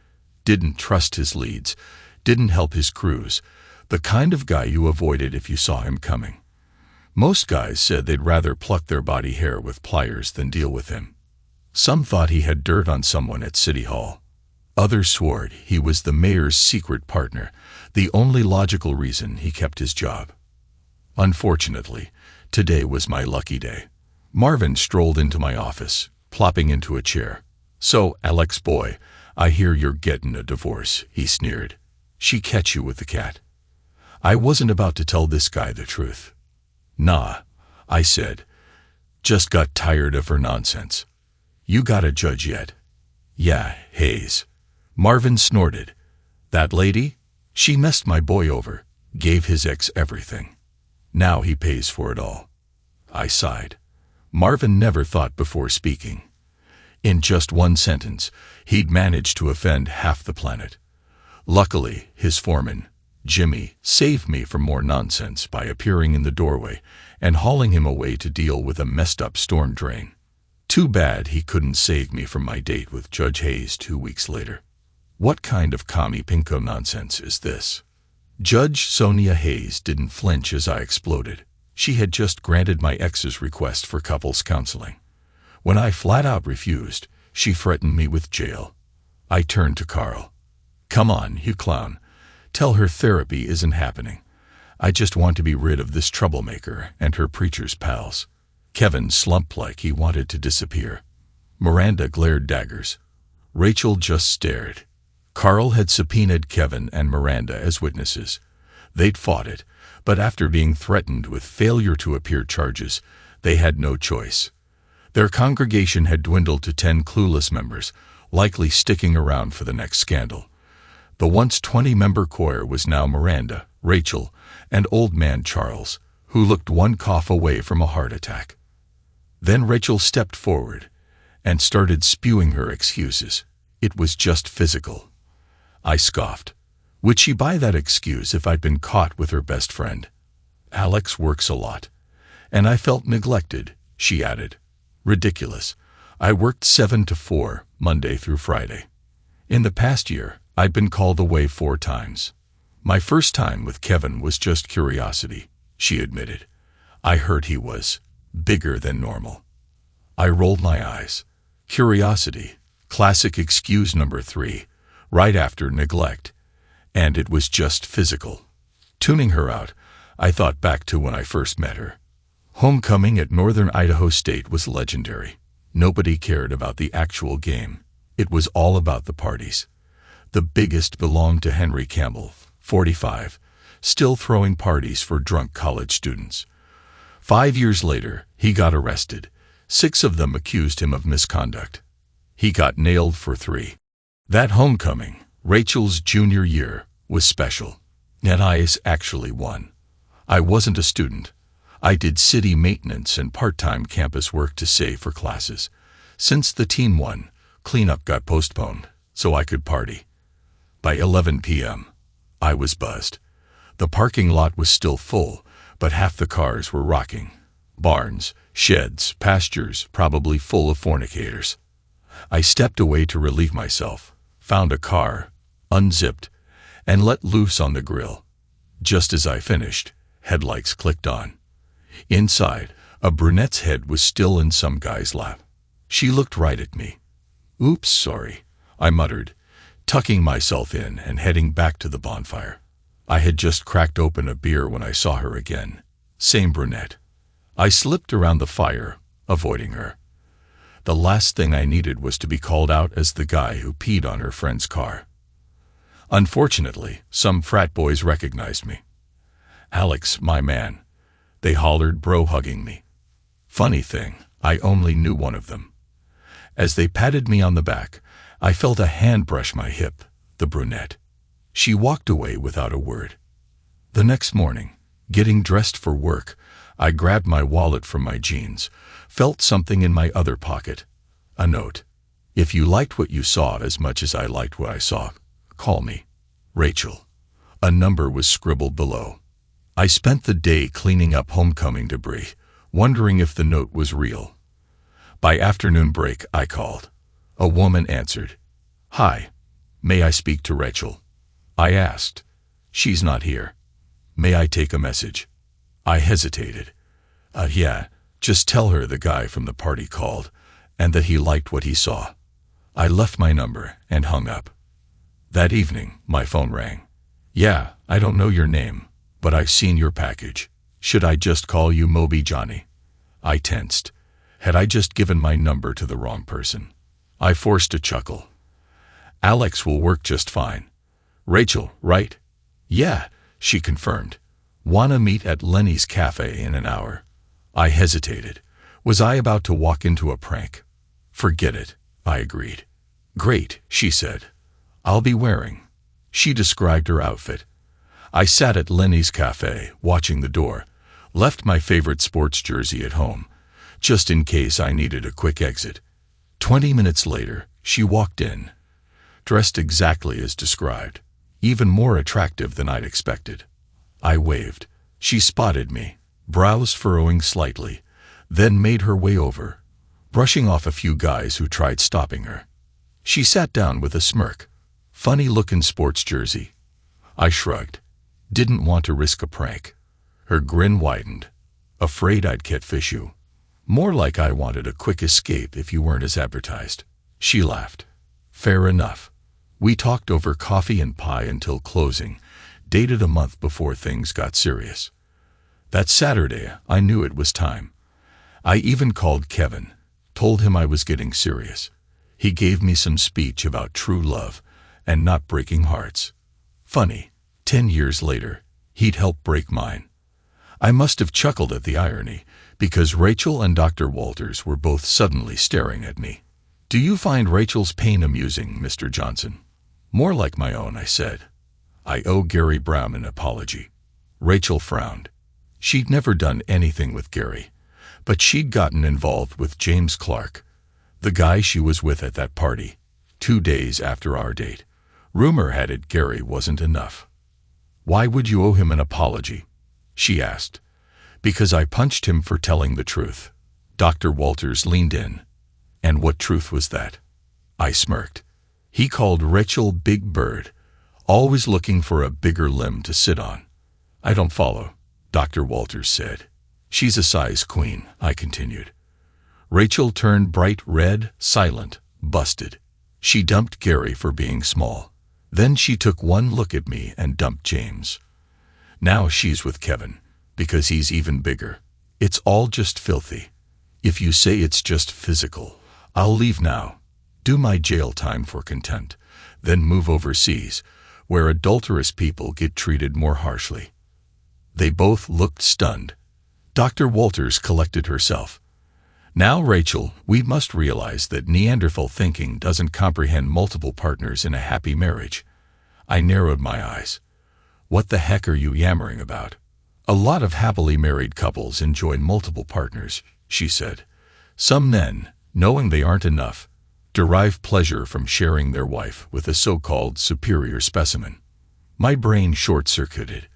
Didn't trust his leads, didn't help his crews, the kind of guy you avoided if you saw him coming. Most guys said they'd rather pluck their body hair with pliers than deal with him. Some thought he had dirt on someone at City Hall. Others swore he was the mayor's secret partner, the only logical reason he kept his job. Unfortunately, today was my lucky day. Marvin strolled into my office, plopping into a chair. "So, Alex boy, I hear you're getting a divorce," he sneered. "She catch you with the cat." I wasn't about to tell this guy the truth. "Nah," I said. "Just got tired of her nonsense." "You got a judge yet?" "Yeah, Hayes." Marvin snorted. "That lady? She messed my boy over, gave his ex everything. Now he pays for it all." I sighed. Marvin never thought before speaking. In just 1 sentence, he'd managed to offend half the planet. Luckily, his foreman, Jimmy, saved me from more nonsense by appearing in the doorway and hauling him away to deal with a messed-up storm drain. Too bad he couldn't save me from my date with Judge Hayes 2 weeks later. What kind of commie pinko nonsense is this? Judge Sonia Hayes didn't flinch as I exploded. She had just granted my ex's request for couples counseling. When I flat out refused, she threatened me with jail. I turned to Carl. "Come on, you clown. Tell her therapy isn't happening. I just want to be rid of this troublemaker and her preacher's pals." Kevin slumped like he wanted to disappear. Miranda glared daggers. Rachel just stared. Carl had subpoenaed Kevin and Miranda as witnesses. They'd fought it, but after being threatened with failure to appear charges, they had no choice. Their congregation had dwindled to 10 clueless members, likely sticking around for the next scandal. The once 20-member choir was now Miranda, Rachel, and old man Charles, who looked 1 cough away from a heart attack. Then Rachel stepped forward and started spewing her excuses. It was just physical. I scoffed. Would she buy that excuse if I'd been caught with her best friend? "Alex works a lot. And I felt neglected," she added. "Ridiculous. I worked 7 to 4, Monday through Friday. In the past year, I'd been called away 4 times. My first time with Kevin was just curiosity," she admitted. "I heard he was bigger than normal." I rolled my eyes. Curiosity, classic excuse number 3, right after neglect. And it was just physical. Tuning her out, I thought back to when I first met her. Homecoming at Northern Idaho State was legendary. Nobody cared about the actual game. It was all about the parties. The biggest belonged to Henry Campbell, 45, still throwing parties for drunk college students. 5 years later, he got arrested. 6 of them accused him of misconduct. He got nailed for 3. That homecoming, Rachel's junior year, was special. And I actually won. I wasn't a student. I did city maintenance and part-time campus work to save for classes. Since the team won, cleanup got postponed, so I could party. By 11 p.m., I was buzzed. The parking lot was still full, but half the cars were rocking. Barns, sheds, pastures, probably full of fornicators. I stepped away to relieve myself, found a car, unzipped, and let loose on the grill. Just as I finished, headlights clicked on. Inside, a brunette's head was still in some guy's lap. She looked right at me. "Oops, sorry," I muttered, tucking myself in and heading back to the bonfire. I had just cracked open a beer when I saw her again. Same brunette. I slipped around the fire, avoiding her. The last thing I needed was to be called out as the guy who peed on her friend's car. Unfortunately, some frat boys recognized me. "Alex, my man," they hollered, bro-hugging me. Funny thing, I only knew one of them. As they patted me on the back, I felt a hand brush my hip, the brunette. She walked away without a word. The next morning, getting dressed for work, I grabbed my wallet from my jeans, felt something in my other pocket. A note. "If you liked what you saw as much as I liked what I saw, call me. Rachel." A number was scribbled below. I spent the day cleaning up homecoming debris, wondering if the note was real. By afternoon break, I called. A woman answered. "Hi, may I speak to Rachel?" I asked. "She's not here. May I take a message?" I hesitated. Yeah, just tell her the guy from the party called, and that he liked what he saw." I left my number and hung up. That evening, my phone rang. "Yeah, I don't know your name, but I've seen your package. Should I just call you Moby Johnny?" I tensed. Had I just given my number to the wrong person? I forced a chuckle. "Alex will work just fine." "Rachel, right?" "Yeah," she confirmed. "Wanna meet at Lenny's Cafe in an hour?" I hesitated. Was I about to walk into a prank? "Forget it," I agreed. "Great," she said. "I'll be wearing." She described her outfit. I sat at Lenny's Cafe, watching the door, left my favorite sports jersey at home, just in case I needed a quick exit. 20 minutes later, she walked in, dressed exactly as described, even more attractive than I'd expected. I waved. She spotted me, brows furrowing slightly, then made her way over, brushing off a few guys who tried stopping her. She sat down with a smirk. "Funny-looking sports jersey." I shrugged. Didn't want to risk a prank. Her grin widened. "Afraid I'd catfish you?" "More like I wanted a quick escape if you weren't as advertised." She laughed. "Fair enough." We talked over coffee and pie until closing, dated a month before things got serious. That Saturday, I knew it was time. I even called Kevin, told him I was getting serious. He gave me some speech about true love and not breaking hearts. Funny, 10 years later, he'd helped break mine. I must have chuckled at the irony, because Rachel and Dr. Walters were both suddenly staring at me. "Do you find Rachel's pain amusing, Mr. Johnson?" "More like my own," I said. "I owe Gary Brown an apology." Rachel frowned. She'd never done anything with Gary, but she'd gotten involved with James Clark, the guy she was with at that party, 2 days after our date. Rumor had it Gary wasn't enough. "Why would you owe him an apology?" she asked. "Because I punched him for telling the truth." Dr. Walters leaned in. "And what truth was that?" I smirked. "He called Rachel Big Bird, always looking for a bigger limb to sit on." "I don't follow," Dr. Walters said. "She's a size queen," I continued. Rachel turned bright red, silent, busted. She dumped Gary for being small. Then she took one look at me and dumped James. Now she's with Kevin, because he's even bigger. It's all just filthy. If you say it's just physical, I'll leave now, do my jail time for contempt, then move overseas, where adulterous people get treated more harshly. They both looked stunned. Dr. Walters collected herself. "Now, Rachel, we must realize that Neanderthal thinking doesn't comprehend multiple partners in a happy marriage." I narrowed my eyes. "What the heck are you yammering about?" "A lot of happily married couples enjoy multiple partners," she said. "Some men, knowing they aren't enough, derive pleasure from sharing their wife with a so-called superior specimen." My brain short-circuited.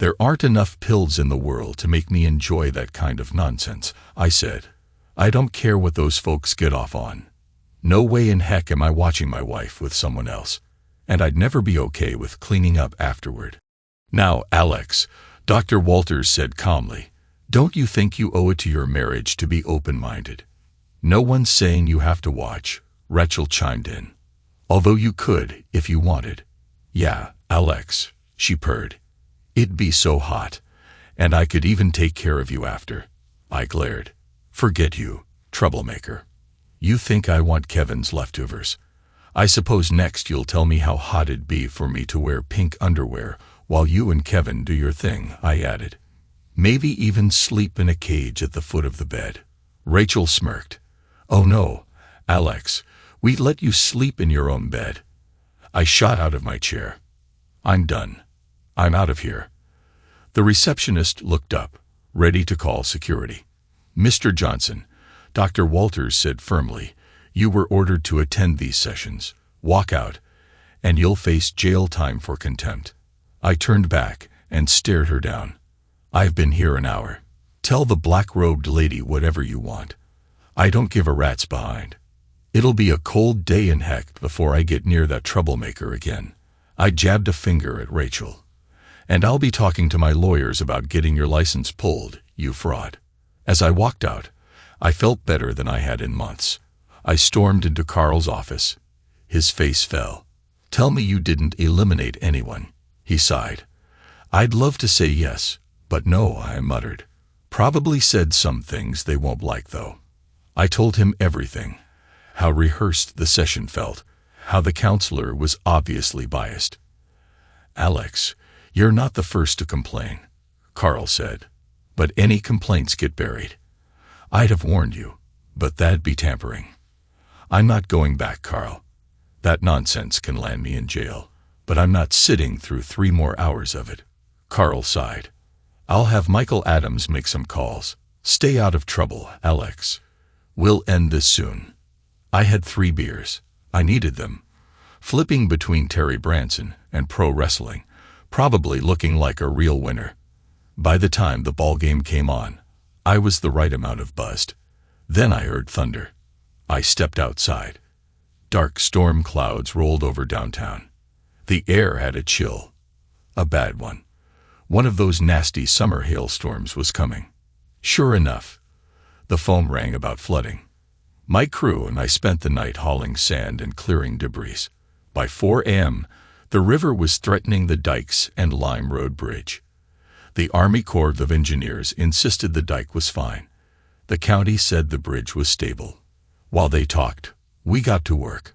There aren't enough pills in the world to make me enjoy that kind of nonsense, I said. I don't care what those folks get off on. No way in heck am I watching my wife with someone else. And I'd never be okay with cleaning up afterward. Now, Alex, Dr. Walters said calmly, don't you think you owe it to your marriage to be open-minded? No one's saying you have to watch, Rachel chimed in. Although you could, if you wanted. Yeah, Alex, she purred. It'd be so hot. And I could even take care of you after. I glared. Forget you, troublemaker. You think I want Kevin's leftovers. I suppose next you'll tell me how hot it'd be for me to wear pink underwear while you and Kevin do your thing, I added. Maybe even sleep in a cage at the foot of the bed. Rachel smirked. Oh no, Alex, we'd let you sleep in your own bed. I shot out of my chair. I'm done. I'm out of here. The receptionist looked up, ready to call security. Mr. Johnson, Dr. Walters said firmly, you were ordered to attend these sessions. Walk out, and you'll face jail time for contempt. I turned back and stared her down. I've been here an hour. Tell the black-robed lady whatever you want. I don't give a rat's behind. It'll be a cold day in heck before I get near that troublemaker again. I jabbed a finger at Rachel. And I'll be talking to my lawyers about getting your license pulled, you fraud. As I walked out, I felt better than I had in months. I stormed into Carl's office. His face fell. Tell me you didn't eliminate anyone, he sighed. I'd love to say yes, but no, I muttered. Probably said some things they won't like, though. I told him everything. How rehearsed the session felt. How the counselor was obviously biased. Alex, you're not the first to complain, Carl said. But any complaints get buried. I'd have warned you, but that'd be tampering. I'm not going back, Carl. That nonsense can land me in jail, but I'm not sitting through 3 more hours of it. Carl sighed. I'll have Michael Adams make some calls. Stay out of trouble, Alex. We'll end this soon. I had 3 beers. I needed them. Flipping between Terry Branson and pro wrestling, probably looking like a real winner. By the time the ball game came on, I was the right amount of buzzed. Then I heard thunder. I stepped outside. Dark storm clouds rolled over downtown. The air had a chill. A bad one. One of those nasty summer hailstorms was coming. Sure enough, the phone rang about flooding. My crew and I spent the night hauling sand and clearing debris. By 4 a.m., the river was threatening the dikes and Lime Road Bridge. The Army Corps of Engineers insisted the dike was fine. The county said the bridge was stable. While they talked, we got to work.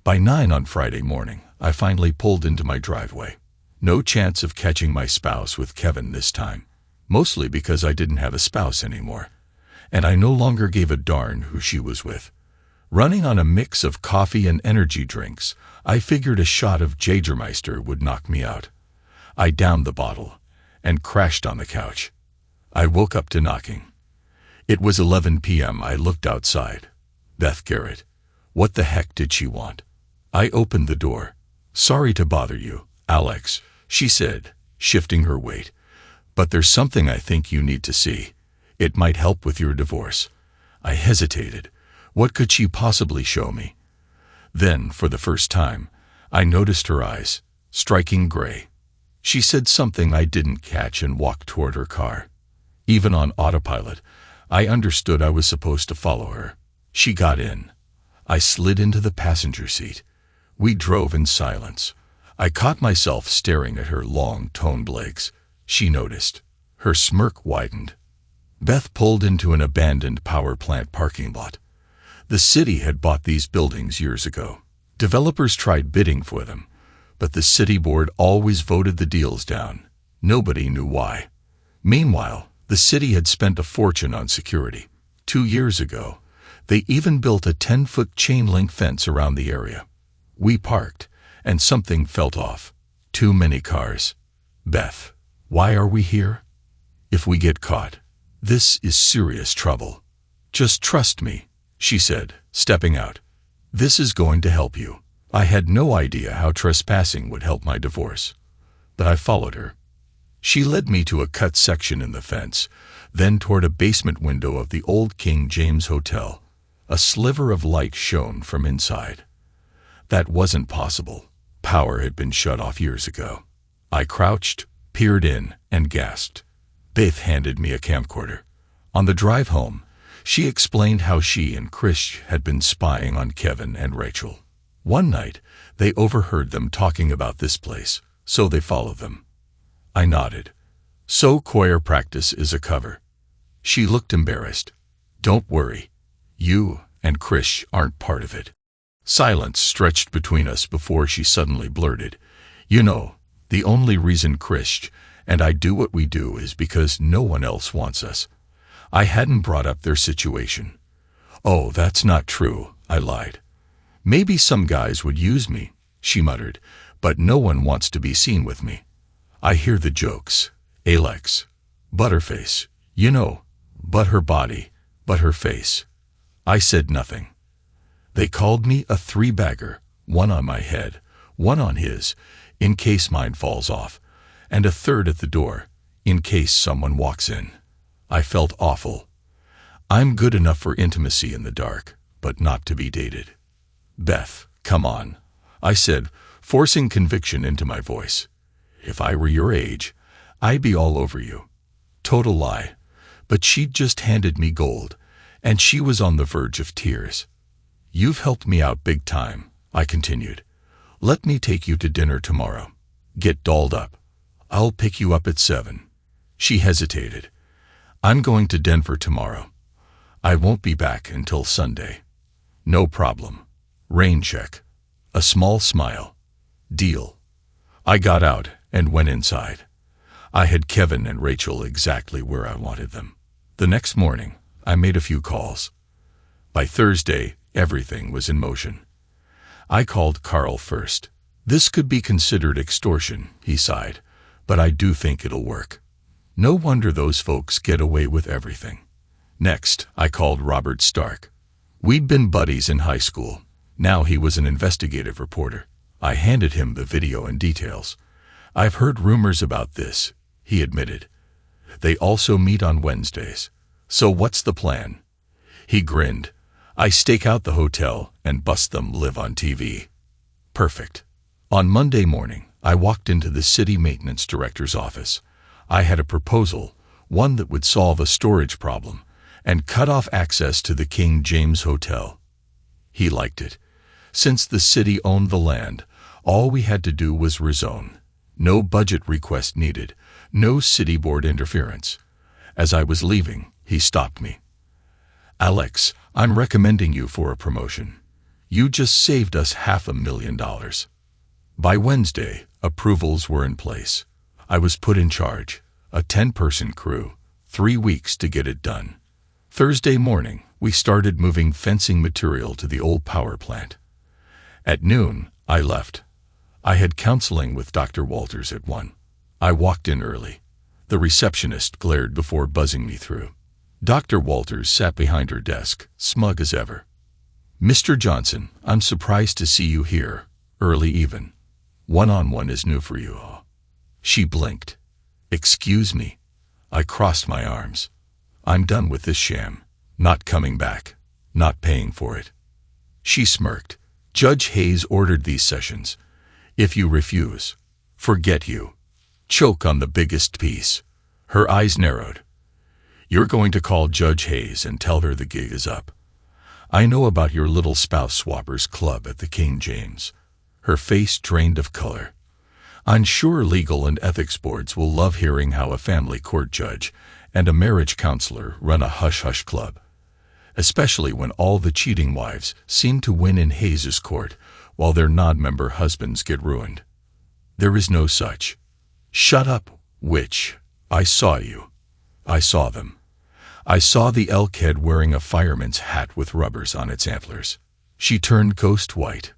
By 9 on Friday morning, I finally pulled into my driveway. No chance of catching my spouse with Kevin this time, mostly because I didn't have a spouse anymore, and I no longer gave a darn who she was with. Running on a mix of coffee and energy drinks, I figured a shot of Jägermeister would knock me out. I downed the bottle and crashed on the couch. I woke up to knocking. It was 11 p.m. I looked outside. Beth Garrett. What the heck did she want? I opened the door. Sorry to bother you, Alex, she said, shifting her weight. But there's something I think you need to see. It might help with your divorce. I hesitated. What could she possibly show me? Then, for the first time, I noticed her eyes, striking gray. She said something I didn't catch and walked toward her car. Even on autopilot, I understood I was supposed to follow her. She got in. I slid into the passenger seat. We drove in silence. I caught myself staring at her long, toned legs. She noticed. Her smirk widened. Beth pulled into an abandoned power plant parking lot. The city had bought these buildings years ago. Developers tried bidding for them, but the city board always voted the deals down. Nobody knew why. Meanwhile, the city had spent a fortune on security. 2 years ago, they even built a 10-foot chain-link fence around the area. We parked, and something felt off. Too many cars. Beth, why are we here? If we get caught, this is serious trouble. Just trust me, she said, stepping out. This is going to help you. I had no idea how trespassing would help my divorce, but I followed her. She led me to a cut section in the fence, then toward a basement window of the old King James Hotel. A sliver of light shone from inside. That wasn't possible. Power had been shut off years ago. I crouched, peered in, and gasped. Beth handed me a camcorder. On the drive home, she explained how she and Chris had been spying on Kevin and Rachel. One night, they overheard them talking about this place, so they followed them. I nodded. So choir practice is a cover. She looked embarrassed. Don't worry. You and Chris aren't part of it. Silence stretched between us before she suddenly blurted, You know, the only reason Chris and I do what we do is because no one else wants us. I hadn't brought up their situation. Oh, that's not true, I lied. Maybe some guys would use me, she muttered, but no one wants to be seen with me. I hear the jokes. Alex. Butterface. You know, but her body, but her face. I said nothing. They called me a three-bagger, one on my head, one on his, in case mine falls off, and a third at the door, in case someone walks in. I felt awful. I'm good enough for intimacy in the dark, but not to be dated. Beth, come on, I said, forcing conviction into my voice. If I were your age, I'd be all over you. Total lie, but she'd just handed me gold, and she was on the verge of tears. You've helped me out big time, I continued. Let me take you to dinner tomorrow. Get dolled up. I'll pick you up at 7. She hesitated. I'm going to Denver tomorrow. I won't be back until Sunday. No problem. Rain check. A small smile. Deal. I got out and went inside. I had Kevin and Rachel exactly where I wanted them. The next morning, I made a few calls. By Thursday, everything was in motion. I called Carl first. This could be considered extortion, he sighed, but I do think it'll work. No wonder those folks get away with everything. Next, I called Robert Stark. We'd been buddies in high school. Now he was an investigative reporter. I handed him the video and details. I've heard rumors about this, he admitted. They also meet on Wednesdays. So what's the plan? He grinned. I stake out the hotel and bust them live on TV. Perfect. On Monday morning, I walked into the city maintenance director's office. I had a proposal, one that would solve a storage problem, and cut off access to the King James Hotel. He liked it. Since the city owned the land, all we had to do was rezone. No budget request needed, no city board interference. As I was leaving, he stopped me. Alex, I'm recommending you for a promotion. You just saved us $500,000. By Wednesday, approvals were in place. I was put in charge, a 10-person crew, 3 weeks to get it done. Thursday morning, we started moving fencing material to the old power plant. At noon, I left. I had counseling with Dr. Walters at 1. I walked in early. The receptionist glared before buzzing me through. Dr. Walters sat behind her desk, smug as ever. Mr. Johnson, I'm surprised to see you here, early even. One-on-one is new for you. She blinked. Excuse me. I crossed my arms. I'm done with this sham. Not coming back. Not paying for it. She smirked. Judge Hayes ordered these sessions. If you refuse, forget you. Choke on the biggest piece. Her eyes narrowed. You're going to call Judge Hayes and tell her the gig is up. I know about your little spouse swappers club at the King James. Her face drained of color. I'm sure legal and ethics boards will love hearing how a family court judge and a marriage counselor run a hush-hush club, especially when all the cheating wives seem to win in Hayes's court while their non-member husbands get ruined. There is no such. Shut up, witch. I saw you. I saw them. I saw the elk head wearing a fireman's hat with rubbers on its antlers. She turned ghost white.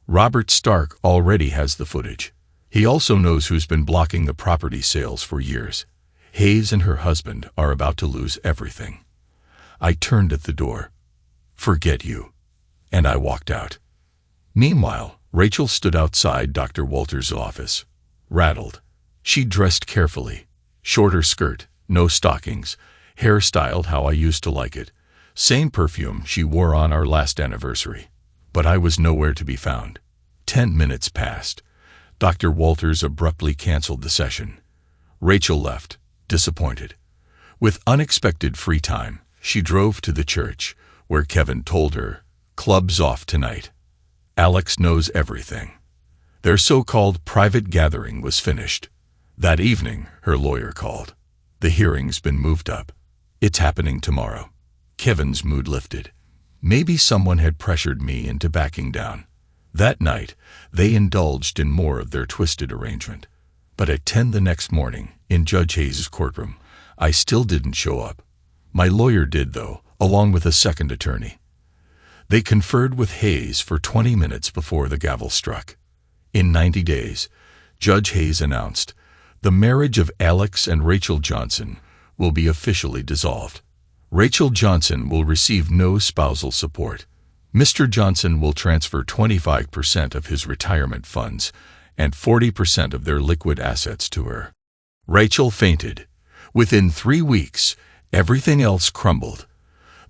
Robert Stark already has the footage. He also knows who's been blocking the property sales for years. Hayes and her husband are about to lose everything. I turned at the door. Forget you. And I walked out. Meanwhile, Rachel stood outside Dr. Walters' office. Rattled. She dressed carefully, Shorter skirt, no stockings, hair styled how I used to like it. Same perfume she wore on our last anniversary. But I was nowhere to be found. 10 minutes passed. Dr. Walters abruptly canceled the session. Rachel left, disappointed. With unexpected free time, she drove to the church, where Kevin told her, "Club's off tonight. Alex knows everything." Their so-called private gathering was finished. That evening, her lawyer called. "The hearing's been moved up. It's happening tomorrow." Kevin's mood lifted. Maybe someone had pressured me into backing down. That night, they indulged in more of their twisted arrangement. But at 10 the next morning, in Judge Hayes' courtroom, I still didn't show up. My lawyer did, though, along with a second attorney. They conferred with Hayes for 20 minutes before the gavel struck. In 90 days, Judge Hayes announced, the marriage of Alex and Rachel Johnson will be officially dissolved. Rachel Johnson will receive no spousal support. Mr. Johnson will transfer 25% of his retirement funds and 40% of their liquid assets to her. Rachel fainted. Within 3 weeks, everything else crumbled.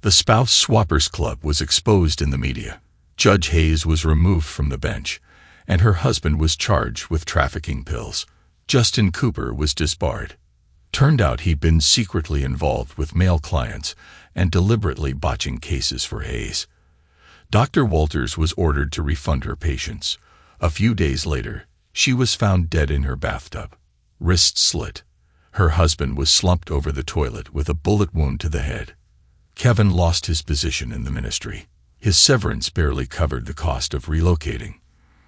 The Spouse Swappers Club was exposed in the media. Judge Hayes was removed from the bench, and her husband was charged with trafficking pills. Justin Cooper was disbarred. Turned out he'd been secretly involved with male clients and deliberately botching cases for Hayes. Dr. Walters was ordered to refund her patients. A few days later, she was found dead in her bathtub, wrist slit. Her husband was slumped over the toilet with a bullet wound to the head. Kevin lost his position in the ministry. His severance barely covered the cost of relocating.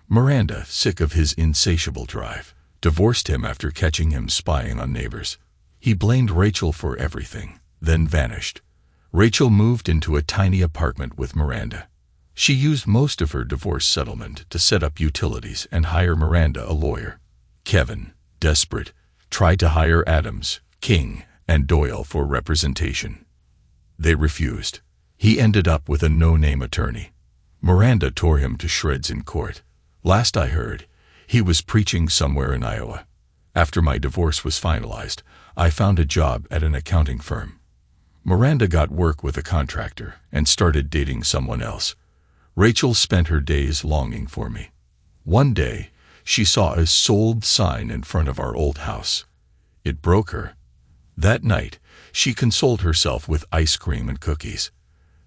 Miranda, sick of his insatiable drive, divorced him after catching him spying on neighbors. He blamed Rachel for everything, then vanished. Rachel moved into a tiny apartment with Miranda. She used most of her divorce settlement to set up utilities and hire Miranda a lawyer. Kevin, desperate, tried to hire Adams, King, and Doyle for representation. They refused. He ended up with a no-name attorney. Miranda tore him to shreds in court. Last I heard, he was preaching somewhere in Iowa. After my divorce was finalized, I found a job at an accounting firm. Miranda got work with a contractor and started dating someone else. Rachel spent her days longing for me. One day, she saw a sold sign in front of our old house. It broke her. That night, she consoled herself with ice cream and cookies.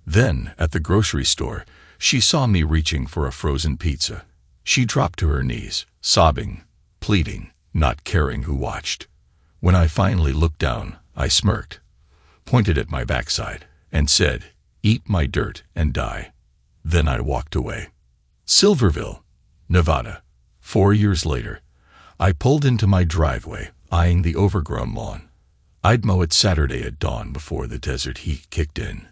Then, at the grocery store, she saw me reaching for a frozen pizza. She dropped to her knees, sobbing, pleading, not caring who watched. When I finally looked down, I smirked, pointed at my backside, and said, "Eat my dirt and die." Then I walked away. Silverville, Nevada. 4 years later, I pulled into my driveway, eyeing the overgrown lawn. I'd mow it Saturday at dawn before the desert heat kicked in.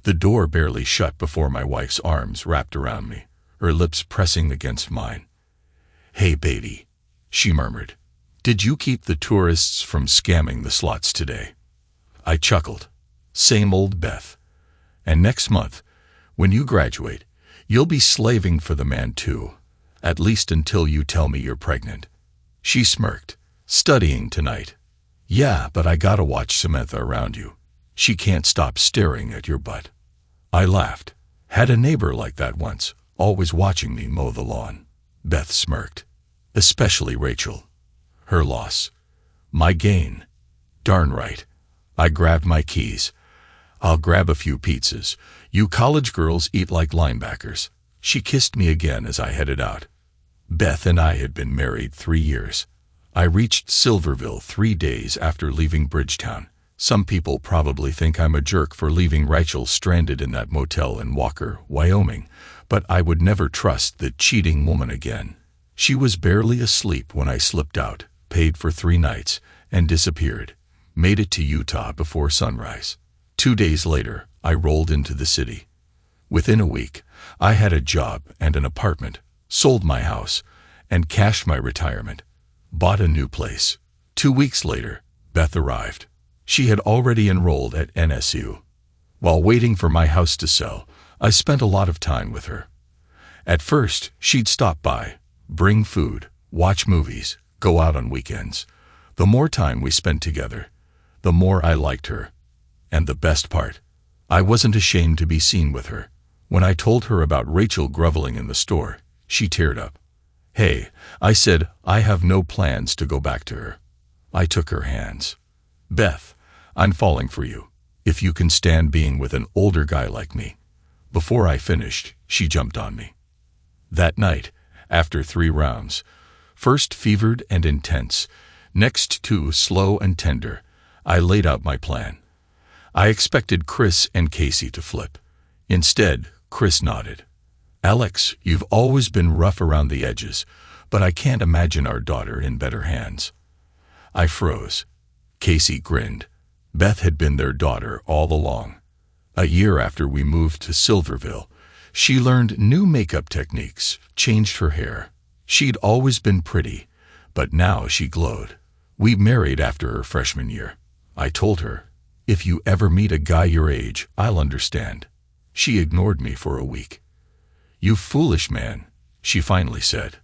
The door barely shut before my wife's arms wrapped around me, her lips pressing against mine. "Hey, baby," she murmured. "Did you keep the tourists from scamming the slots today?" I chuckled. "Same old Beth. And next month, when you graduate, you'll be slaving for the man too, at least until you tell me you're pregnant." She smirked. "Studying tonight." "Yeah, but I gotta watch Samantha around you. She can't stop staring at your butt." I laughed. "Had a neighbor like that once, always watching me mow the lawn." Beth smirked. "Especially Rachel. Her loss. My gain." "Darn right." I grabbed my keys. "I'll grab a few pizzas. You college girls eat like linebackers." She kissed me again as I headed out. Beth and I had been married 3 years. I reached Silverville 3 days after leaving Bridgetown. Some people probably think I'm a jerk for leaving Rachel stranded in that motel in Walker, Wyoming, but I would never trust that cheating woman again. She was barely asleep when I slipped out, paid for 3 nights, and disappeared. Made it to Utah before sunrise. 2 days later, I rolled into the city. Within a week, I had a job and an apartment, sold my house, and cashed my retirement. Bought a new place. 2 weeks later, Beth arrived. She had already enrolled at NSU. While waiting for my house to sell, I spent a lot of time with her. At first, she'd stop by, bring food, watch movies, go out on weekends. The more time we spent together, the more I liked her. And the best part, I wasn't ashamed to be seen with her. When I told her about Rachel groveling in the store, she teared up. "Hey," I said, "I have no plans to go back to her." I took her hands. "Beth, I'm falling for you, if you can stand being with an older guy like me." Before I finished, she jumped on me. That night, after 3 rounds, first fevered and intense, next 2 slow and tender, I laid out my plan. I expected Chris and Casey to flip. Instead, Chris nodded. "Alex, you've always been rough around the edges, but I can't imagine our daughter in better hands." I froze. Casey grinned. Beth had been their daughter all along. A year after we moved to Silverville, she learned new makeup techniques, changed her hair. She'd always been pretty, but now she glowed. We married after her freshman year. I told her, "If you ever meet a guy your age, I'll understand." She ignored me for a week. "You foolish man," she finally said.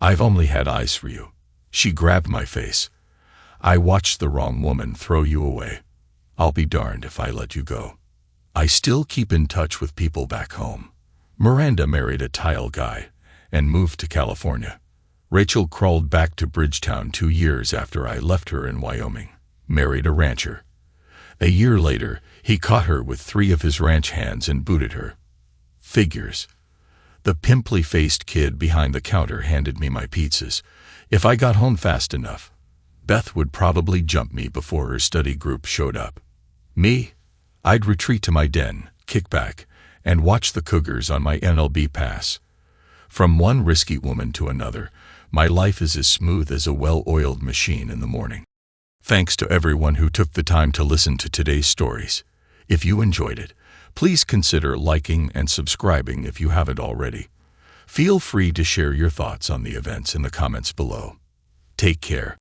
"I've only had eyes for you." She grabbed my face. "I watched the wrong woman throw you away. I'll be darned if I let you go." I still keep in touch with people back home. Miranda married a tile guy and moved to California. Rachel crawled back to Bridgetown 2 years after I left her in Wyoming, married a rancher. A year later, he caught her with 3 of his ranch hands and booted her. Figures. The pimply-faced kid behind the counter handed me my pizzas. If I got home fast enough, Beth would probably jump me before her study group showed up. Me? I'd retreat to my den, kick back, and watch the cougars on my NLB pass. From one risky woman to another, my life is as smooth as a well-oiled machine in the morning. Thanks to everyone who took the time to listen to today's stories. If you enjoyed it, please consider liking and subscribing if you haven't already. Feel free to share your thoughts on the events in the comments below. Take care.